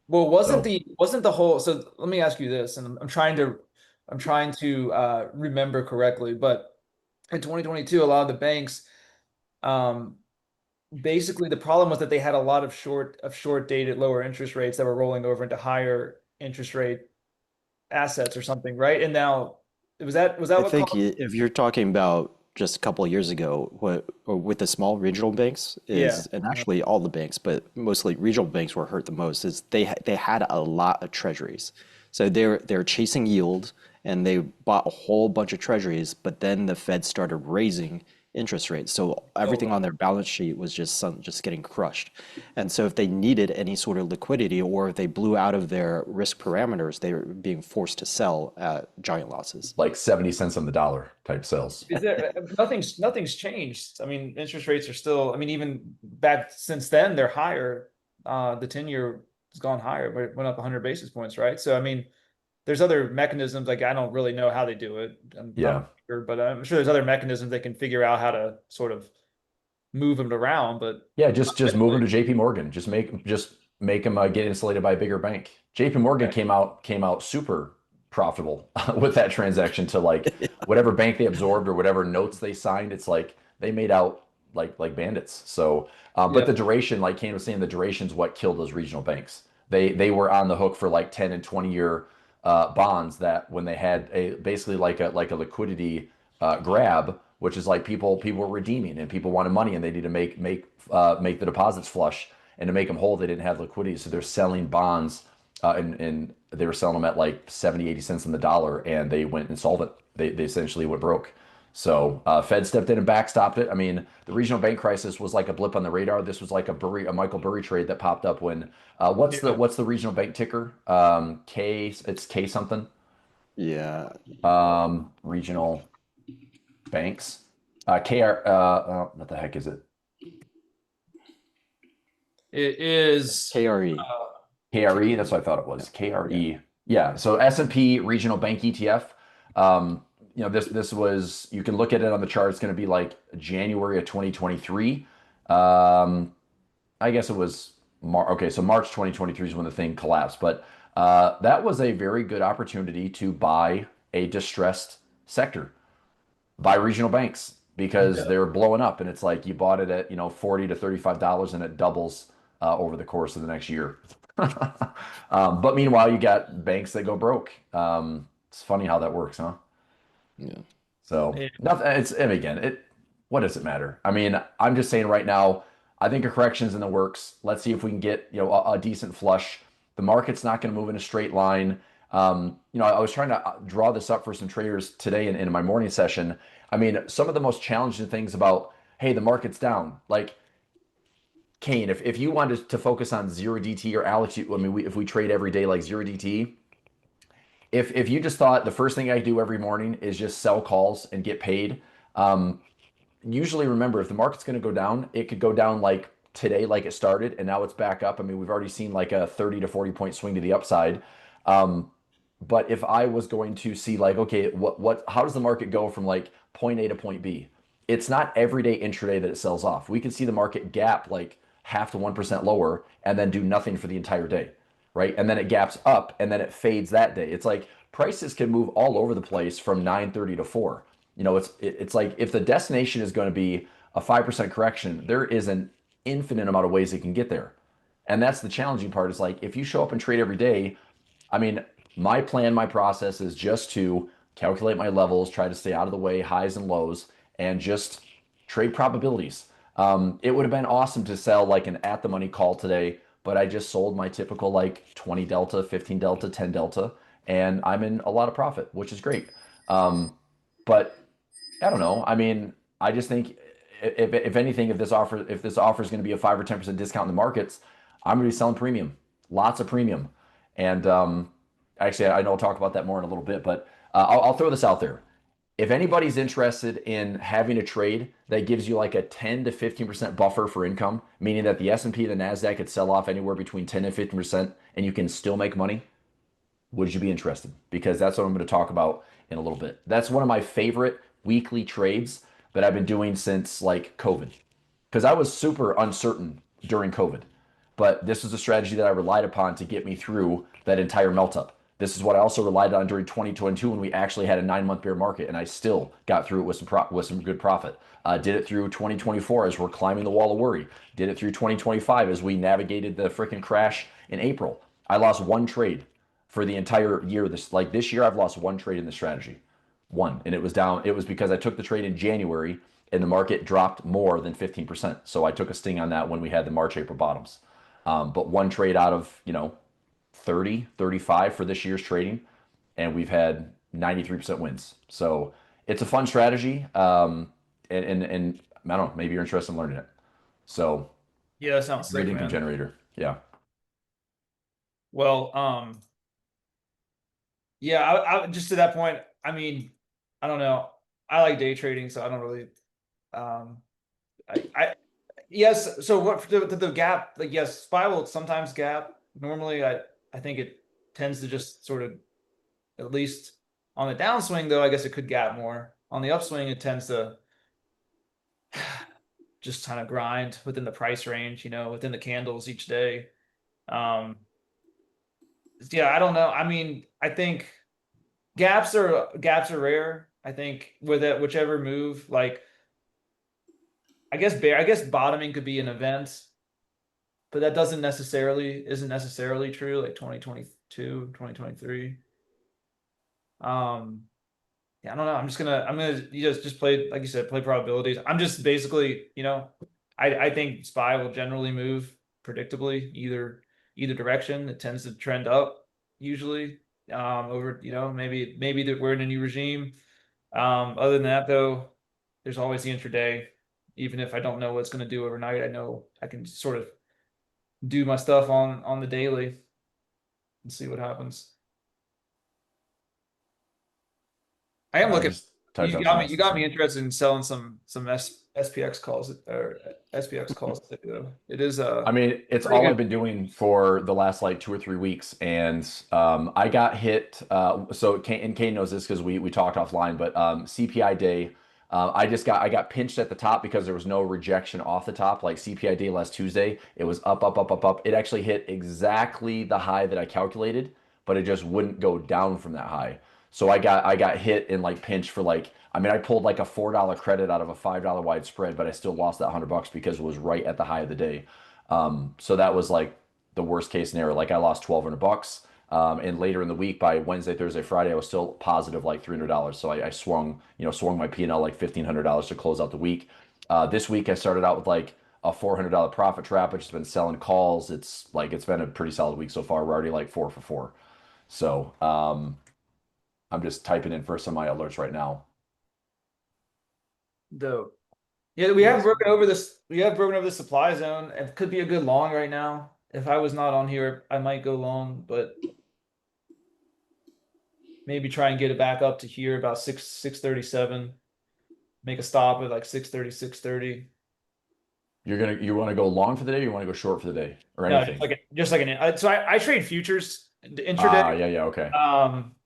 Well, wasn't the whole, so let me ask you this, and I'm trying to remember correctly, but in 2022, a lot of the banks, basically the problem was that they had a lot of short dated lower interest rates that were rolling over into higher interest rate assets or something, right? And now was that I what think caused? if you're talking about just a couple of years ago, or with the small regional banks and actually all the banks, but mostly regional banks were hurt the most, is they had a lot of treasuries. So they're chasing yield, and they bought a whole bunch of treasuries, but then the Fed started raising interest rates. So everything on their balance sheet was just getting crushed. And so if they needed any sort of liquidity, or if they blew out of their risk parameters, they were being forced to sell at giant losses. Like 70 cents on the dollar type sales. Is there nothing's changed? I mean, interest rates are still, I mean, even back since then, they're higher. The 10-year has gone higher, but it went up 100 basis points, right? So, I mean, there's other mechanisms, like I don't really know how they do it. I'm not sure, but I'm sure there's other mechanisms they can figure out how to sort of move them around. But yeah, just move them to JP Morgan. Just make them get insulated by a bigger bank. JP Morgan came out super profitable with that transaction to like whatever bank they absorbed or whatever notes they signed. It's like they made out like bandits. So, but the duration, like Kane was saying, the duration is what killed those regional banks. They were on the hook for like 10 and 20-year bonds that when they had a basically like a liquidity grab, which is like people were redeeming and people wanted money and they need to make the deposits flush, and to make them whole they didn't have liquidity, so they're selling bonds and they were selling them at like 70 80 cents on the dollar, and they went insolvent. They essentially went broke. So Fed stepped in and backstopped it. I mean, the regional bank crisis was like a blip on the radar. This was like a Michael Burry trade that popped up when what's the regional bank ticker? It's K something. Yeah. Regional banks. KR. What the heck is it? It is KRE. KRE. That's what I thought it was. KRE. Yeah. So S&P Regional Bank ETF. This was, you can look at it on the chart. It's going to be like January of 2023. I guess it was okay. So March 2023 is when the thing collapsed, but that was a very good opportunity to buy a distressed sector, buy regional banks because they're blowing up, and it's like you bought it at $40 to $35 and it doubles over the course of the next year. But meanwhile, you got banks that go broke. It's funny how that works, huh? Yeah. So nothing. And again, what does it matter? I mean, I'm just saying right now, I think a correction's in the works. Let's see if we can get a decent flush. The market's not going to move in a straight line. I was trying to draw this up for some traders today in my morning session. I mean, some of the most challenging things about, hey, the market's down. Like, Kane, if you wanted to focus on zero DT, or Alex, I mean, if we trade every day like zero DT, if you just thought the first thing I do every morning is just sell calls and get paid, usually remember, if the market's going to go down, it could go down like today, like it started, and now it's back up. I mean, we've already seen like a 30 to 40 point swing to the upside. But if I was going to see like, okay, how does the market go from like point A to point B? It's not every day intraday that it sells off. We can see the market gap like 0.5 to 1% lower and then do nothing for the entire day, right? And then it gaps up and then it fades that day. It's like prices can move all over the place from 9:30 to 4. It's like if the destination is going to be a 5% correction, there is an infinite amount of ways it can get there. And that's the challenging part, is like if you show up and trade every day, I mean, my plan, my process is just to calculate my levels, try to stay out of the way, highs and lows, and just trade probabilities. It would have been awesome to sell like an at the money call today, but I just sold my typical like 20 delta, 15 delta, 10 delta, and I'm in a lot of profit, which is great. But I don't know. I mean, I just think if anything, if this offer is going to be a 5 or 10% discount in the markets, I'm going to be selling premium, lots of premium. And actually, I know I'll talk about that more in a little bit, but I'll throw this out there. If anybody's interested in having a trade that gives you like a 10 to 15% buffer for income, meaning that the S&P and the NASDAQ could sell off anywhere between 10 and 15% and you can still make money, would you be interested? Because that's what I'm going to talk about in a little bit. That's one of my favorite weekly trades that I've been doing since like COVID, because I was super uncertain during COVID. But this is a strategy that I relied upon to get me through that entire melt up. This is what I also relied on during 2022 when we actually had a 9-month bear market, and I still got through it with some good profit. Did it through 2024 as we're climbing the wall of worry. Did it through 2025 as we navigated the freaking crash in April. I lost one trade for the entire year. This year, I've lost one trade in the strategy, one, and it was down. It was because I took the trade in January and the market dropped more than 15%. So I took a sting on that when we had the March, April bottoms. But one trade out of 30, 35 for this year's trading, and we've had 93% wins. So it's a fun strategy, and I don't know, maybe you're interested in learning it. So yeah, that sounds great sick, income man. generator. Yeah. Well, yeah, I just to that point, I mean, I don't know. I like day trading, so I don't really, I yes. So what the gap? Like, yes, SPY will sometimes gap. Normally, I think it tends to just sort of, at least on the downswing, though, I guess it could gap more. On the upswing, it tends to just kind of grind within the price range, within the candles each day. Yeah, I don't know. I mean, I think gaps are rare. I think with it, whichever move, like I guess bottoming could be an event, but that isn't necessarily true, like 2022, 2023. Yeah, I don't know. I'm gonna you just play, like you said, play probabilities. I'm just basically, I think SPY will generally move predictably either direction. It tends to trend up usually. Over, maybe that we're in a new regime. Other than that though, there's always the intraday. Even if I don't know what it's gonna do overnight, I know I can sort of do my stuff on the daily and see what happens. I am I looking. just typed You up some got me. You got me estimates. interested in selling some SPX calls or SPX calls. It is I mean, it's pretty all good. I've been doing for the last like 2 or 3 weeks, and I got hit. So Kane knows this because we talked offline. But CPI day, I got pinched at the top because there was no rejection off the top. Like CPI day last Tuesday, it was up, up, up, up, up. It actually hit exactly the high that I calculated, but it just wouldn't go down from that high. So I got hit and like pinched for like, I mean, I pulled like a $4 credit out of a $5 wide spread, but I still lost that $100 because it was right at the high of the day. So that was like the worst case scenario. Like I lost $1,200. And later in the week, by Wednesday, Thursday, Friday, I was still positive like $300. So I swung my P&L like $1,500 to close out the week. This week I started out with like a $400 profit trap, which has been selling calls. It's been a pretty solid week so far. We're already like 4 for 4. So I'm just typing in for some of my alerts right now. Dope. Yeah, we have Yes. broken over this. We have broken over the supply zone. It could be a good long right now. If I was not on here, I might go long, but maybe try and get it back up to here about 637. Make a stop at like 630, 630. You want to go long for the day, or you want to go short for the day, or No, anything? just like so I trade futures intraday, Yeah, okay.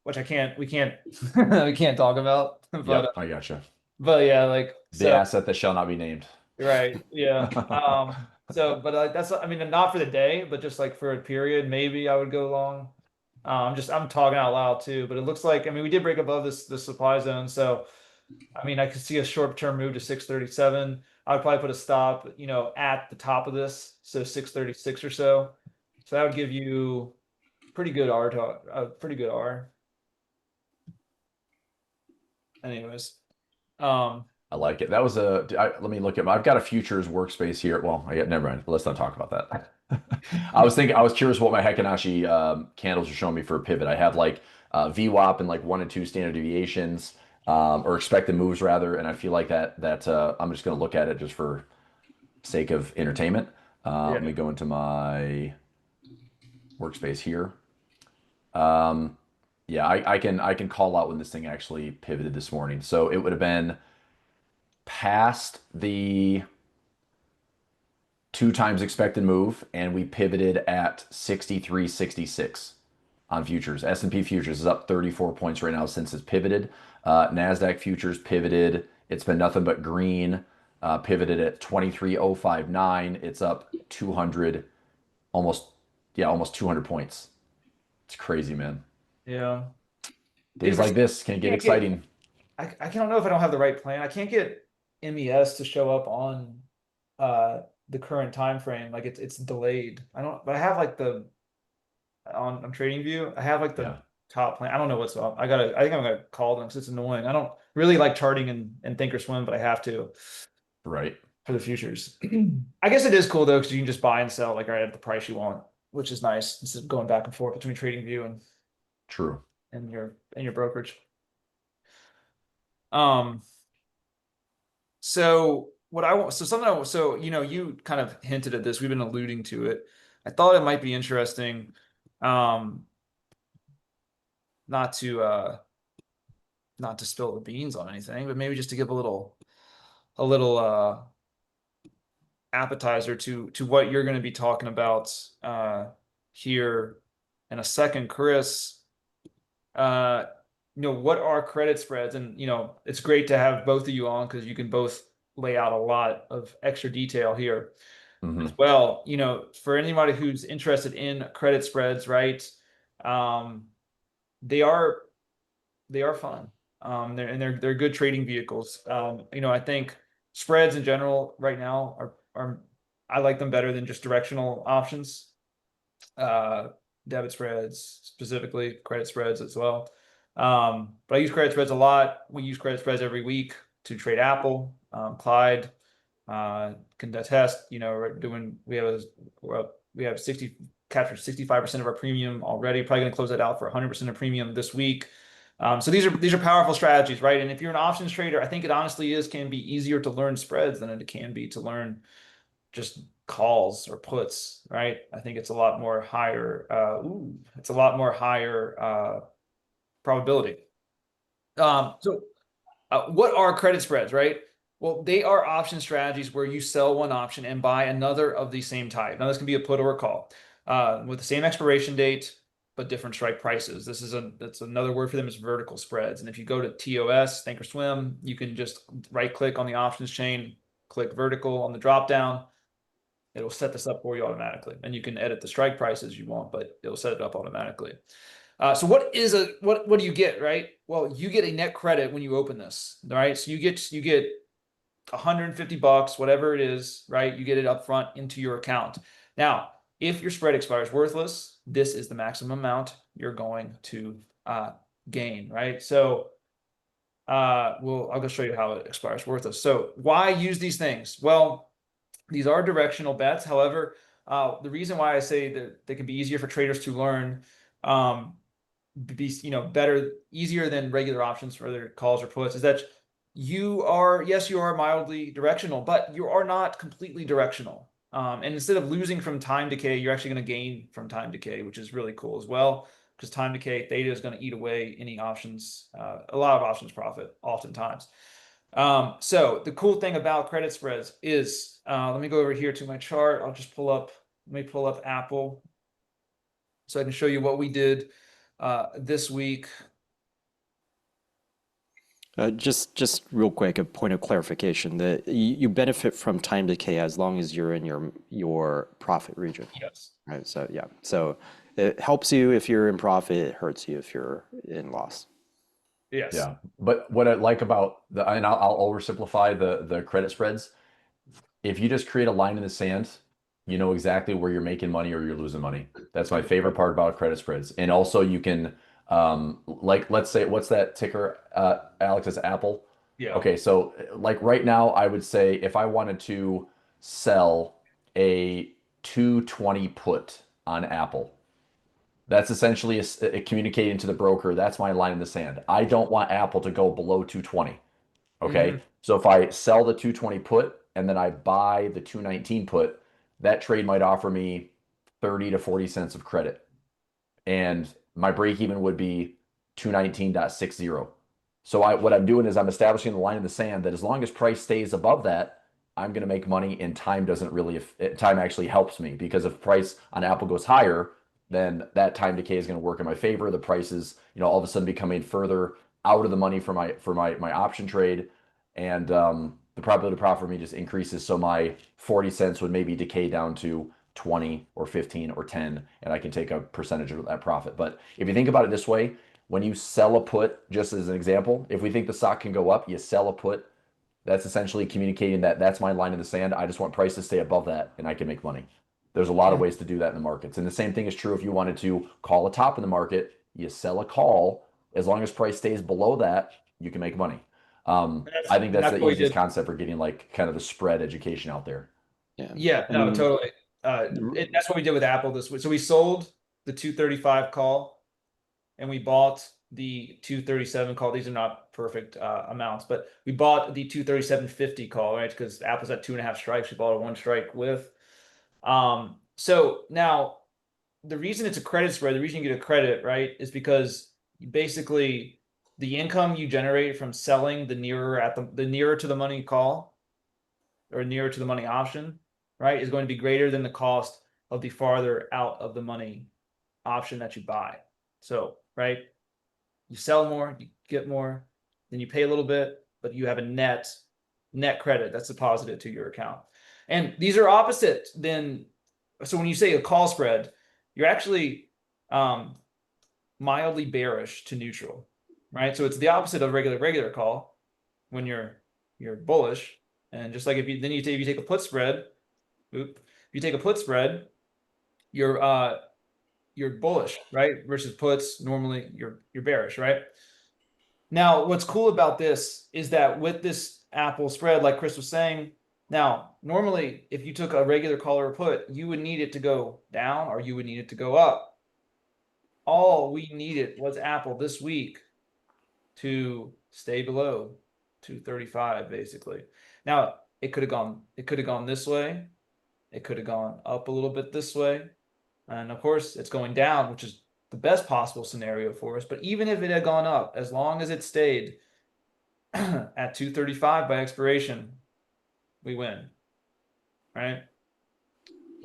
which we can't we can't talk about, Yep, I gotcha. but yeah, like The so. asset that shall not be named. Right. Yeah. So, but like that's, I mean, not for the day, but just like for a period, maybe I would go long. I'm talking out loud too, but it looks like, I mean, we did break above the supply zone. So, I mean, I could see a short-term move to 637. I would probably put a stop, at the top of this. So 636 or so. So that would give you pretty good R pretty good R. Anyways. I like it. That was let me look at I've got a futures workspace here. Well, never mind. Let's not talk about that. I was curious what my Hekinashi candles are showing me for a pivot. I have like VWAP and like 1 and 2 standard deviations, or expected moves rather. And I feel like that I'm just going to look at it just for sake of entertainment. Let me go into my workspace here. Yeah, I can call out when this thing actually pivoted this morning. So it would have been past the 2 times expected move, and we pivoted at 63.66 on futures. S&P futures is up 34 points right now since it's pivoted. NASDAQ futures pivoted. It's been nothing but green. Pivoted at 23.059. It's up 200, almost 200 points. It's crazy, man. Yeah. Days like this can get exciting. I don't know if I don't have the right plan. I can't get MES to show up on the current time frame. Like it's delayed. I don't, but I have like on TradingView, I have like the top plan. I don't know what's up. I think I'm gonna call them because it's annoying. I don't really like charting and Thinkorswim, but I have to. Right. For the futures. I guess it is cool though, because you can just buy and sell like right at the price you want, which is nice instead of going back and forth between TradingView and True. your brokerage. So what I want, you kind of hinted at this. We've been alluding to it. I thought it might be interesting, not to spill the beans on anything, but maybe just to give a little appetizer to what you're going to be talking about here in a second, Chris. What are credit spreads? And it's great to have both of you on because you can both lay out a lot of extra detail here. as well. You know, for anybody who's interested in credit spreads, right? They are fun. They're good trading vehicles. You know, I think spreads in general right now are I like them better than just directional options. Debit spreads, specifically credit spreads as well. But I use credit spreads a lot. We use credit spreads every week to trade Apple. Clyde can attest. You know, we have 60 captured 65% of our premium already. Probably going to close that out for 100% of premium this week. So these are powerful strategies, right? And if you're an options trader, I think it honestly can be easier to learn spreads than it can be to learn just calls or puts, right? I think it's a lot more higher. It's a lot more higher probability. So what are credit spreads, right? Well, they are option strategies where you sell one option and buy another of the same type. Now, this can be a put or a call with the same expiration date, but different strike prices. That's another word for them is vertical spreads. And if you go to TOS, Thinkorswim, you can just right click on the options chain, click vertical on the drop down. It'll set this up for you automatically, and you can edit the strike prices you want, but it'll set it up automatically. So what do you get, right? Well, you get a net credit when you open this, right? So you get $150, whatever it is, right? You get it up front into your account. Now, if your spread expires worthless, this is the maximum amount you're going to gain, right? So I'll go show you how it expires worthless. So why use these things? Well, these are directional bets. However, the reason why I say that they can be easier for traders to learn, easier than regular options for their calls or puts, is that you are mildly directional, but you are not completely directional. And instead of losing from time decay, you're actually going to gain from time decay, which is really cool as well, because time decay theta is going to eat away any options, a lot of options profit oftentimes. So the cool thing about credit spreads is, let me go over here to my chart. Let me pull up Apple so I can show you what we did this week. Just real quick, a point of clarification that you benefit from time decay as long as you're in your profit region. Yes. Right. So yeah. So it helps you if you're in profit. It hurts you if you're in loss. Yes. Yeah. But what I like about and I'll oversimplify the credit spreads. If you just create a line in the sand, you know exactly where you're making money or you're losing money. That's my favorite part about credit spreads. And also you can, like, let's say, what's that ticker, Alex, is Apple? Yeah. Okay. So like right now, I would say if I wanted to sell a 220 put on Apple, that's essentially communicating to the broker. That's my line in the sand. I don't want Apple to go below 220. Okay. So if I sell the 220 put and then I buy the 219 put, that trade might offer me 30 to 40 cents of credit. And my break even would be 219.60. So what I'm doing is I'm establishing the line in the sand that as long as price stays above that, I'm going to make money, and time actually helps me, because if price on Apple goes higher, then that time decay is going to work in my favor. The prices, all of a sudden becoming further out of the money for my option trade, and the probability of profit for me just increases. So my 40 cents would maybe decay down to 20 or 15 or 10, and I can take a percentage of that profit. But if you think about it this way, when you sell a put, just as an example, if we think the stock can go up, you sell a put. That's essentially communicating that that's my line in the sand. I just want price to stay above that, and I can make money. There's a lot of ways to do that in the markets. And the same thing is true if you wanted to call a top in the market. You sell a call. As long as price stays below that, you can make money. I think that's the easiest concept for getting like kind of the spread education out there. Yeah, no, totally. That's what we did with Apple this week. So we sold the 235 call and we bought the 237 call. These are not perfect amounts, but we bought the 237.50 call, right? Because Apple's at 2.5 strikes. We bought a 1 strike with. So now the reason it's a credit spread, the reason you get a credit, right, is because basically the income you generate from selling the nearer to the money call or nearer to the money option, right, is going to be greater than the cost of the farther out of the money option that you buy. So, right, you sell more, you get more, then you pay a little bit, but you have a net credit that's deposited to your account. And these are opposite then. So when you say a call spread, you're actually mildly bearish to neutral, right? So it's the opposite of regular call when you're bullish. And just like if you take a put spread, if you take a put spread, you're bullish, right? Versus puts, normally you're bearish, right? Now, what's cool about this is that with this Apple spread, like Chris was saying, now normally if you took a regular call or put, you would need it to go down or you would need it to go up. All we needed was Apple this week to stay below 235, basically. Now it could have gone this way. It could have gone up a little bit this way. And of course, it's going down, which is the best possible scenario for us. But even if it had gone up, as long as it stayed at 235 by expiration, we win. Right?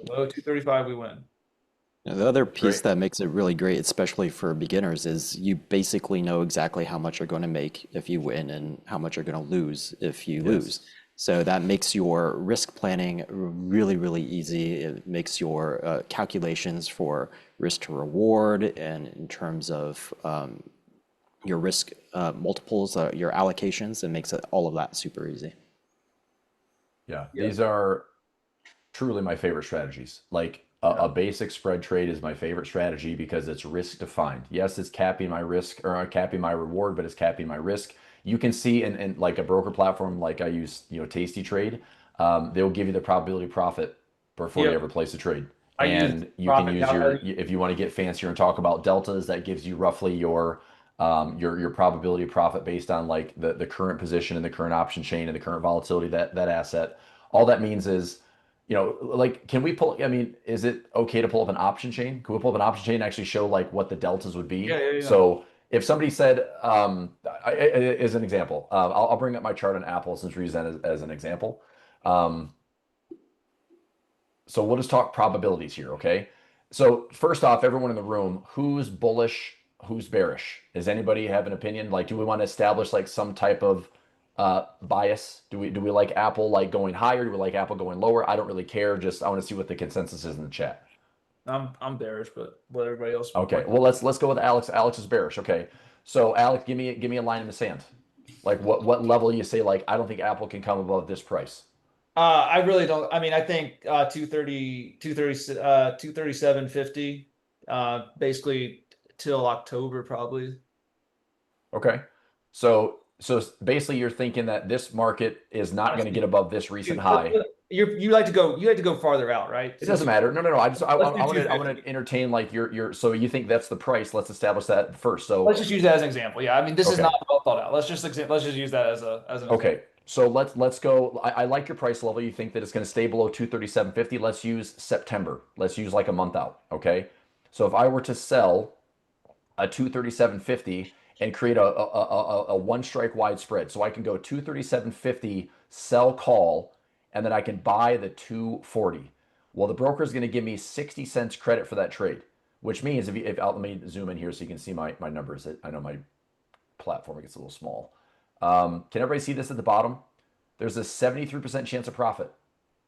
Below 235, we win. Now, the other piece Great. that makes it really great, especially for beginners, is you basically know exactly how much you're going to make if you win and how much you're going to lose if you lose. So that makes your risk planning really, really easy. It makes your calculations for risk to reward and in terms of your risk multiples, your allocations, it makes all of that super easy. Yeah, these are truly my favorite strategies. Like a basic spread trade is my favorite strategy because it's risk defined. Yes, it's capping my risk or capping my reward, but it's capping my risk. You can see in like a broker platform, like I use, Tasty Trade, they'll give you the probability profit before you ever place a trade. And you can use if you want to get fancier and talk about deltas, that gives you roughly your probability profit based on like the current position and the current option chain and the current volatility that asset. All that means is, like, can we pull, I mean, is it okay to pull up an option chain? Can we pull up an option chain and actually show like what the deltas would be? Yeah. So if somebody said, as an example, I'll bring up my chart on Apple since we're using that as an example. So we'll just talk probabilities here, okay? So first off, everyone in the room, who's bullish, who's bearish? Does anybody have an opinion? Like, do we want to establish like some type of bias? Do we like Apple like going higher? Do we like Apple going lower? I don't really care. Just I want to see what the consensus is in the chat. I'm bearish, but what everybody else. Okay, well let's go with Alex. Alex is bearish. Okay, so Alex, give me a line in the sand. Like what level you say like I don't think Apple can come above this price. I really don't. I mean, I think 237.50, basically till October probably. Okay, so basically you're thinking that this market is not going to get above this recent high. You like to go farther out, right? It doesn't matter. No. I want to entertain like your. So you think that's the price? Let's establish that first. So let's just use that as an example. Yeah, I mean this is not well thought out. Let's just use that as an example. Okay. So let's go. I like your price level. You think that it's going to stay below 237.50. Let's use September. Let's use like a month out. Okay. So if I were to sell a 237.50 and create a one strike wide spread, so I can go 237.50 sell call, and then I can buy the 240. Well, the broker is going to give me 60 cents credit for that trade, which means if let me zoom in here so you can see my numbers. I know my platform gets a little small. Can everybody see this at the bottom? There's a 73% chance of profit.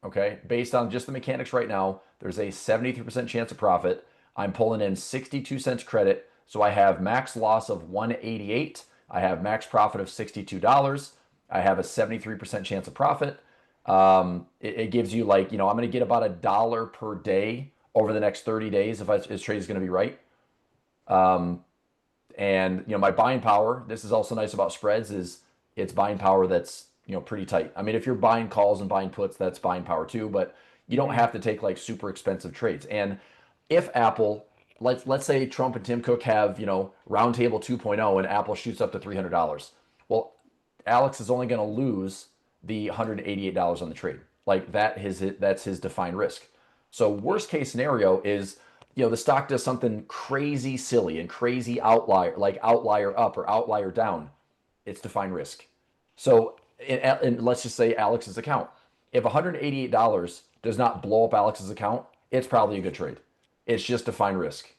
Okay, based on just the mechanics right now, there's a 73% chance of profit. I'm pulling in 62 cents credit, so I have max loss of 188. I have max profit of $62. I have a 73% chance of profit. It gives you like, I'm going to get about $1 per day over the next 30 days if this trade is going to be right. And my buying power, this is also nice about spreads, is it's buying power that's pretty tight. I mean, if you're buying calls and buying puts, that's buying power too, but you don't have to take like super expensive trades. And if Apple, let's say Trump and Tim Cook have roundtable 2.0 and Apple shoots up to $300, well, Alex is only going to lose the $188 on the trade. Like that's his defined risk. So worst case scenario is the stock does something crazy silly and crazy outlier, like outlier up or outlier down. It's defined risk. So and let's just say Alex's account. If $188 does not blow up Alex's account, it's probably a good trade. It's just defined risk.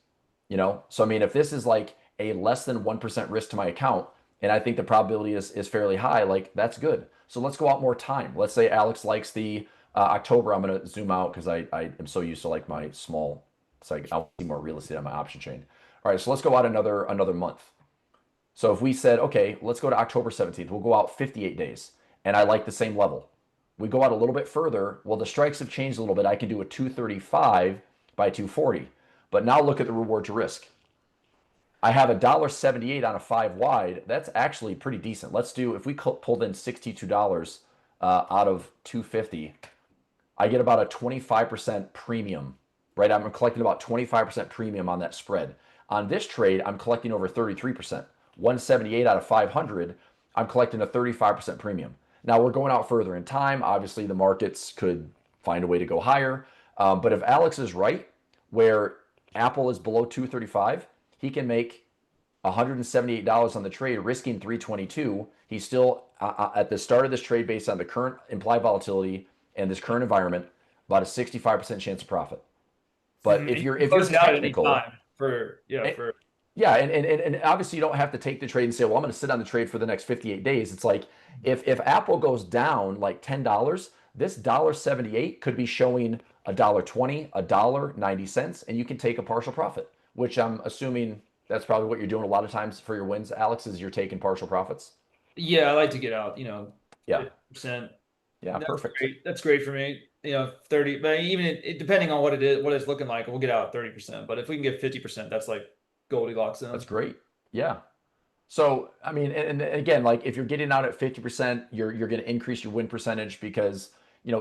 So I mean, if this is like a less than 1% risk to my account, and I think the probability is fairly high, like that's good. So let's go out more time. Let's say Alex likes the October, I'm going to zoom out because I am so used to like my small. It's like I'll see more real estate on my option chain. All right, so let's go out another month. So if we said, okay, let's go to October 17th, we'll go out 58 days, and I like the same level. We go out a little bit further. Well, the strikes have changed a little bit. I can do a 235 by 240. But now look at the reward to risk. I have $1.78 on a 5 wide. That's actually pretty decent. Let's do, if we pulled in $62 out of 250, I get about a 25% premium, right? I'm collecting about 25% premium on that spread. On this trade, I'm collecting over 33%. 178 out of 500, I'm collecting a 35% premium. Now we're going out further in time. Obviously, the markets could find a way to go higher. But if Alex is right, where Apple is below 235, he can make $178 on the trade, risking 322. He's still at the start of this trade, based on the current implied volatility and this current environment, about a 65% chance of profit. But if you're technical, and obviously you don't have to take the trade and say, well, I'm going to sit on the trade for the next 58 days. It's like if Apple goes down like $10, this $1.78 could be showing $1.20, $1.90, and you can take a partial profit, which I'm assuming that's probably what you're doing a lot of times for your wins, Alex, is you're taking partial profits. Yeah, I like to get out, Yeah. 50%. Yeah, That's perfect. Great. That's great for me. 30, but even depending on what it is, what it's looking like, we'll get out 30%. But if we can get 50%, that's like Goldilocks zone. That's great. Yeah. So, I mean, and again, like if you're getting out at 50%, you're going to increase your win percentage because,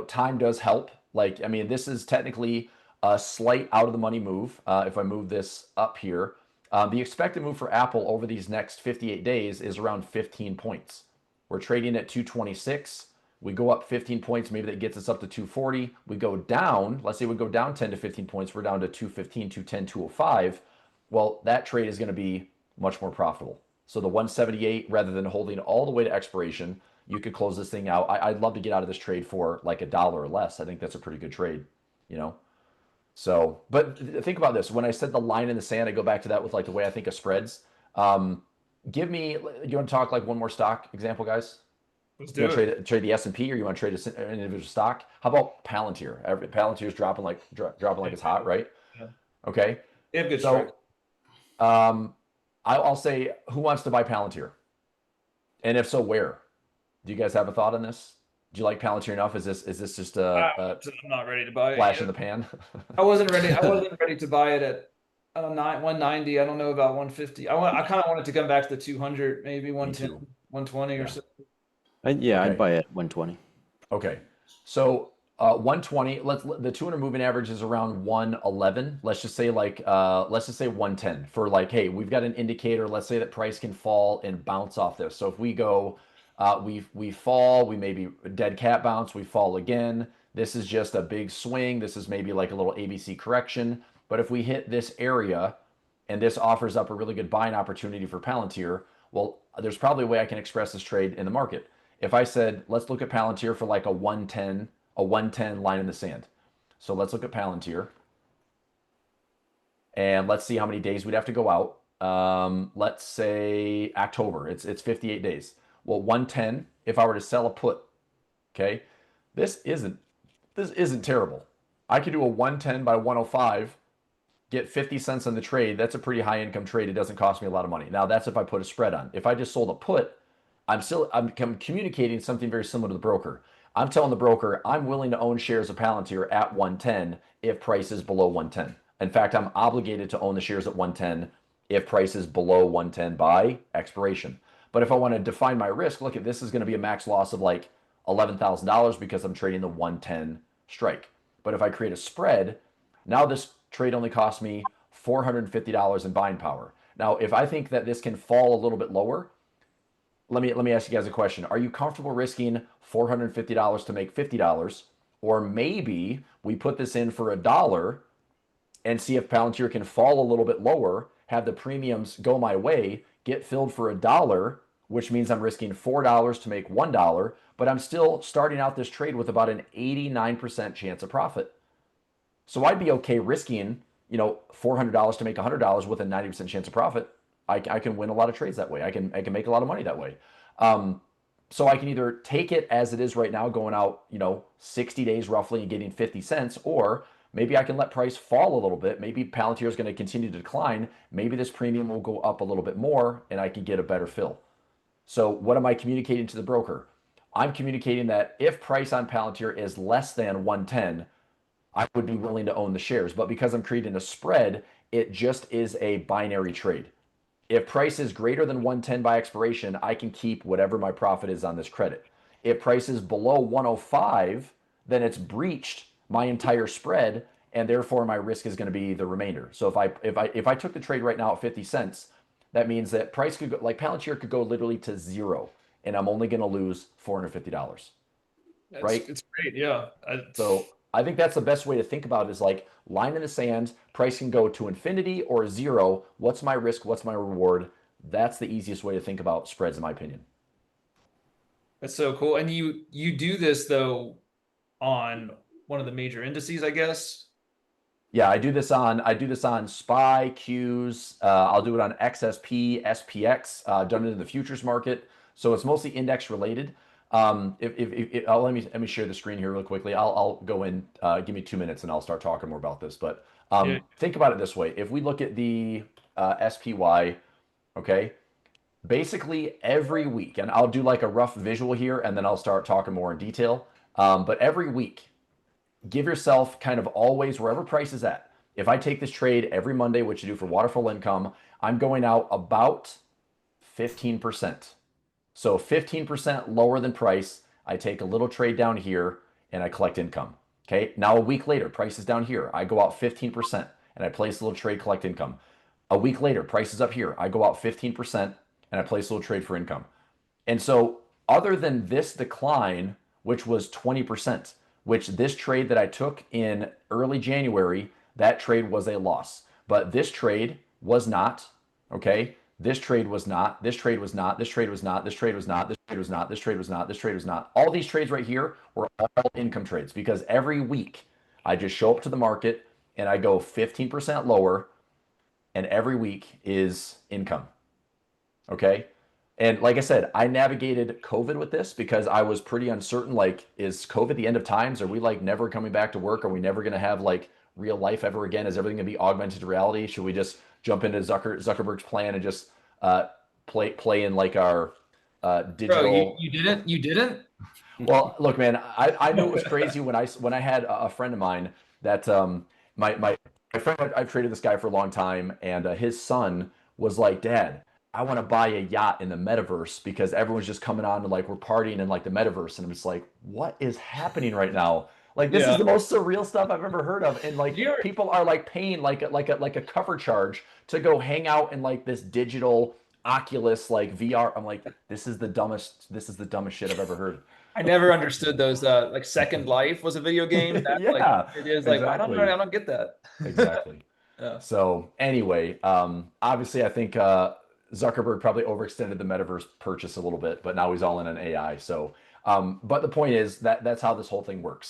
time does help. Like, I mean, this is technically a slight out of the money move. If I move this up here, the expected move for Apple over these next 58 days is around 15 points. We're trading at 226. We go up 15 points. Maybe that gets us up to 240. We go down. Let's say we go down 10 to 15 points. We're down to 215, 210, 205. Well, that trade is going to be much more profitable. So the 178, rather than holding all the way to expiration, you could close this thing out. I'd love to get out of this trade for like $1 or less. I think that's a pretty good trade, So, but think about this. When I said the line in the sand, I go back to that with like the way I think of spreads. You want to talk like one more stock example, guys? Let's do it. Trade the S&P, or you want to trade an individual stock? How about Palantir? Palantir's dropping like it's hot, right? Yeah. Okay. They have good strike. I'll say, who wants to buy Palantir? And if so, where? Do you guys have a thought on this? Do you like Palantir enough? Is this just I'm not ready to buy it flash yet. in the pan? I wasn't ready to buy it at 190. I don't know about 150. I kind of want it to come back to the 200, maybe 110, 120 or so. I'd buy it at 120. Okay. So 120, the 200 moving average is around 111. Let's just say 110 for like, hey, we've got an indicator. Let's say that price can fall and bounce off this. So if we go, we fall, we maybe dead cat bounce, we fall again. This is just a big swing. This is maybe like a little ABC correction. But if we hit this area and this offers up a really good buying opportunity for Palantir, well, there's probably a way I can express this trade in the market. If I said, let's look at Palantir for like a 110 line in the sand. So let's look at Palantir. And let's see how many days we'd have to go out. Let's say October. It's 58 days. Well, 110, if I were to sell a put, okay, this isn't terrible. I could do a 110 by 105, get 50 cents on the trade. That's a pretty high income trade. It doesn't cost me a lot of money. Now that's if I put a spread on. If I just sold a put, I'm communicating something very similar to the broker. I'm telling the broker I'm willing to own shares of Palantir at 110 if price is below 110. In fact, I'm obligated to own the shares at 110 if price is below 110 by expiration. But if I want to define my risk, look at this is going to be a max loss of like $11,000 because I'm trading the 110 strike. But if I create a spread, now this trade only costs me $450 in buying power. Now, if I think that this can fall a little bit lower, let me ask you guys a question. Are you comfortable risking $450 to make $50? Or maybe we put this in for $1 and see if Palantir can fall a little bit lower, have the premiums go my way, get filled for $1, which means I'm risking $4 to make $1, but I'm still starting out this trade with about an 89% chance of profit. So I'd be okay risking, $400 to make $100 with a 90% chance of profit. I can win a lot of trades that way. I can make a lot of money that way. So I can either take it as it is right now, going out, 60 days roughly and getting 50 cents, or maybe I can let price fall a little bit. Maybe Palantir is going to continue to decline. Maybe this premium will go up a little bit more and I can get a better fill. So what am I communicating to the broker? I'm communicating that if price on Palantir is less than 110, I would be willing to own the shares. But because I'm creating a spread, it just is a binary trade. If price is greater than 110 by expiration, I can keep whatever my profit is on this credit. If price is below 105, then it's breached my entire spread, and therefore my risk is going to be the remainder. So if I took the trade right now at 50 cents, that means that price could go, like Palantir could go literally to zero, and I'm only going to lose $450. Right? It's great. Yeah. So I think that's the best way to think about it, is like line in the sand. Price can go to infinity or zero. What's my risk? What's my reward? That's the easiest way to think about spreads, in my opinion. That's so cool. And you do this though on one of the major indices, I guess. Yeah, I do this on SPY, Qs. I'll do it on XSP, SPX. Done it in the futures market. So it's mostly index related. Let me share the screen here real quickly. I'll go in. Give me 2 minutes and I'll start talking more about this. But Yeah. think about it this way: if we look at the SPY, okay, basically every week, and I'll do like a rough visual here, and then I'll start talking more in detail. But every week, give yourself kind of always wherever price is at. If I take this trade every Monday, which you do for waterfall income, I'm going out about 15%. So 15% lower than price. I take a little trade down here and I collect income. Okay. Now a week later, price is down here. I go out 15% and I place a little trade, collect income. A week later, price is up here. I go out 15% and I place a little trade for income. And so other than this decline, which was 20%, which this trade that I took in early January, that trade was a loss. But this trade was not, okay? This trade was not, this trade was not, this trade was not, this trade was not, this trade was not, this trade was not, this trade was not. All these trades right here were all income trades, because every week I just show up to the market and I go 15% lower, and every week is income. Okay. And like I said, I navigated COVID with this because I was pretty uncertain. Like, is COVID the end of times? Are we like never coming back to work? Are we never going to have like real life ever again? Is everything going to be augmented reality? Should we just jump into Zuckerberg's plan and just play in like our digital? Bro, you didn't? Well, look, man, I knew it was crazy when I had a friend of mine that my friend, I've traded this guy for a long time, and his son was like, Dad, I want to buy a yacht in the metaverse because everyone's just coming on and like we're partying in like the metaverse, and I'm just like, what is happening right now? Like, this is the most surreal stuff I've ever heard of, and like people are like paying like a cover charge to go hang out in like this digital Oculus like VR. I'm like, this is the dumbest shit I've ever heard. I never understood those. Like Second Life was a video game. That, Yeah, like, it is like, exactly. I don't get that. Exactly. Yeah. So anyway, obviously I think Zuckerberg probably overextended the metaverse purchase a little bit, but now he's all in on AI. So, but the point is that that's how this whole thing works.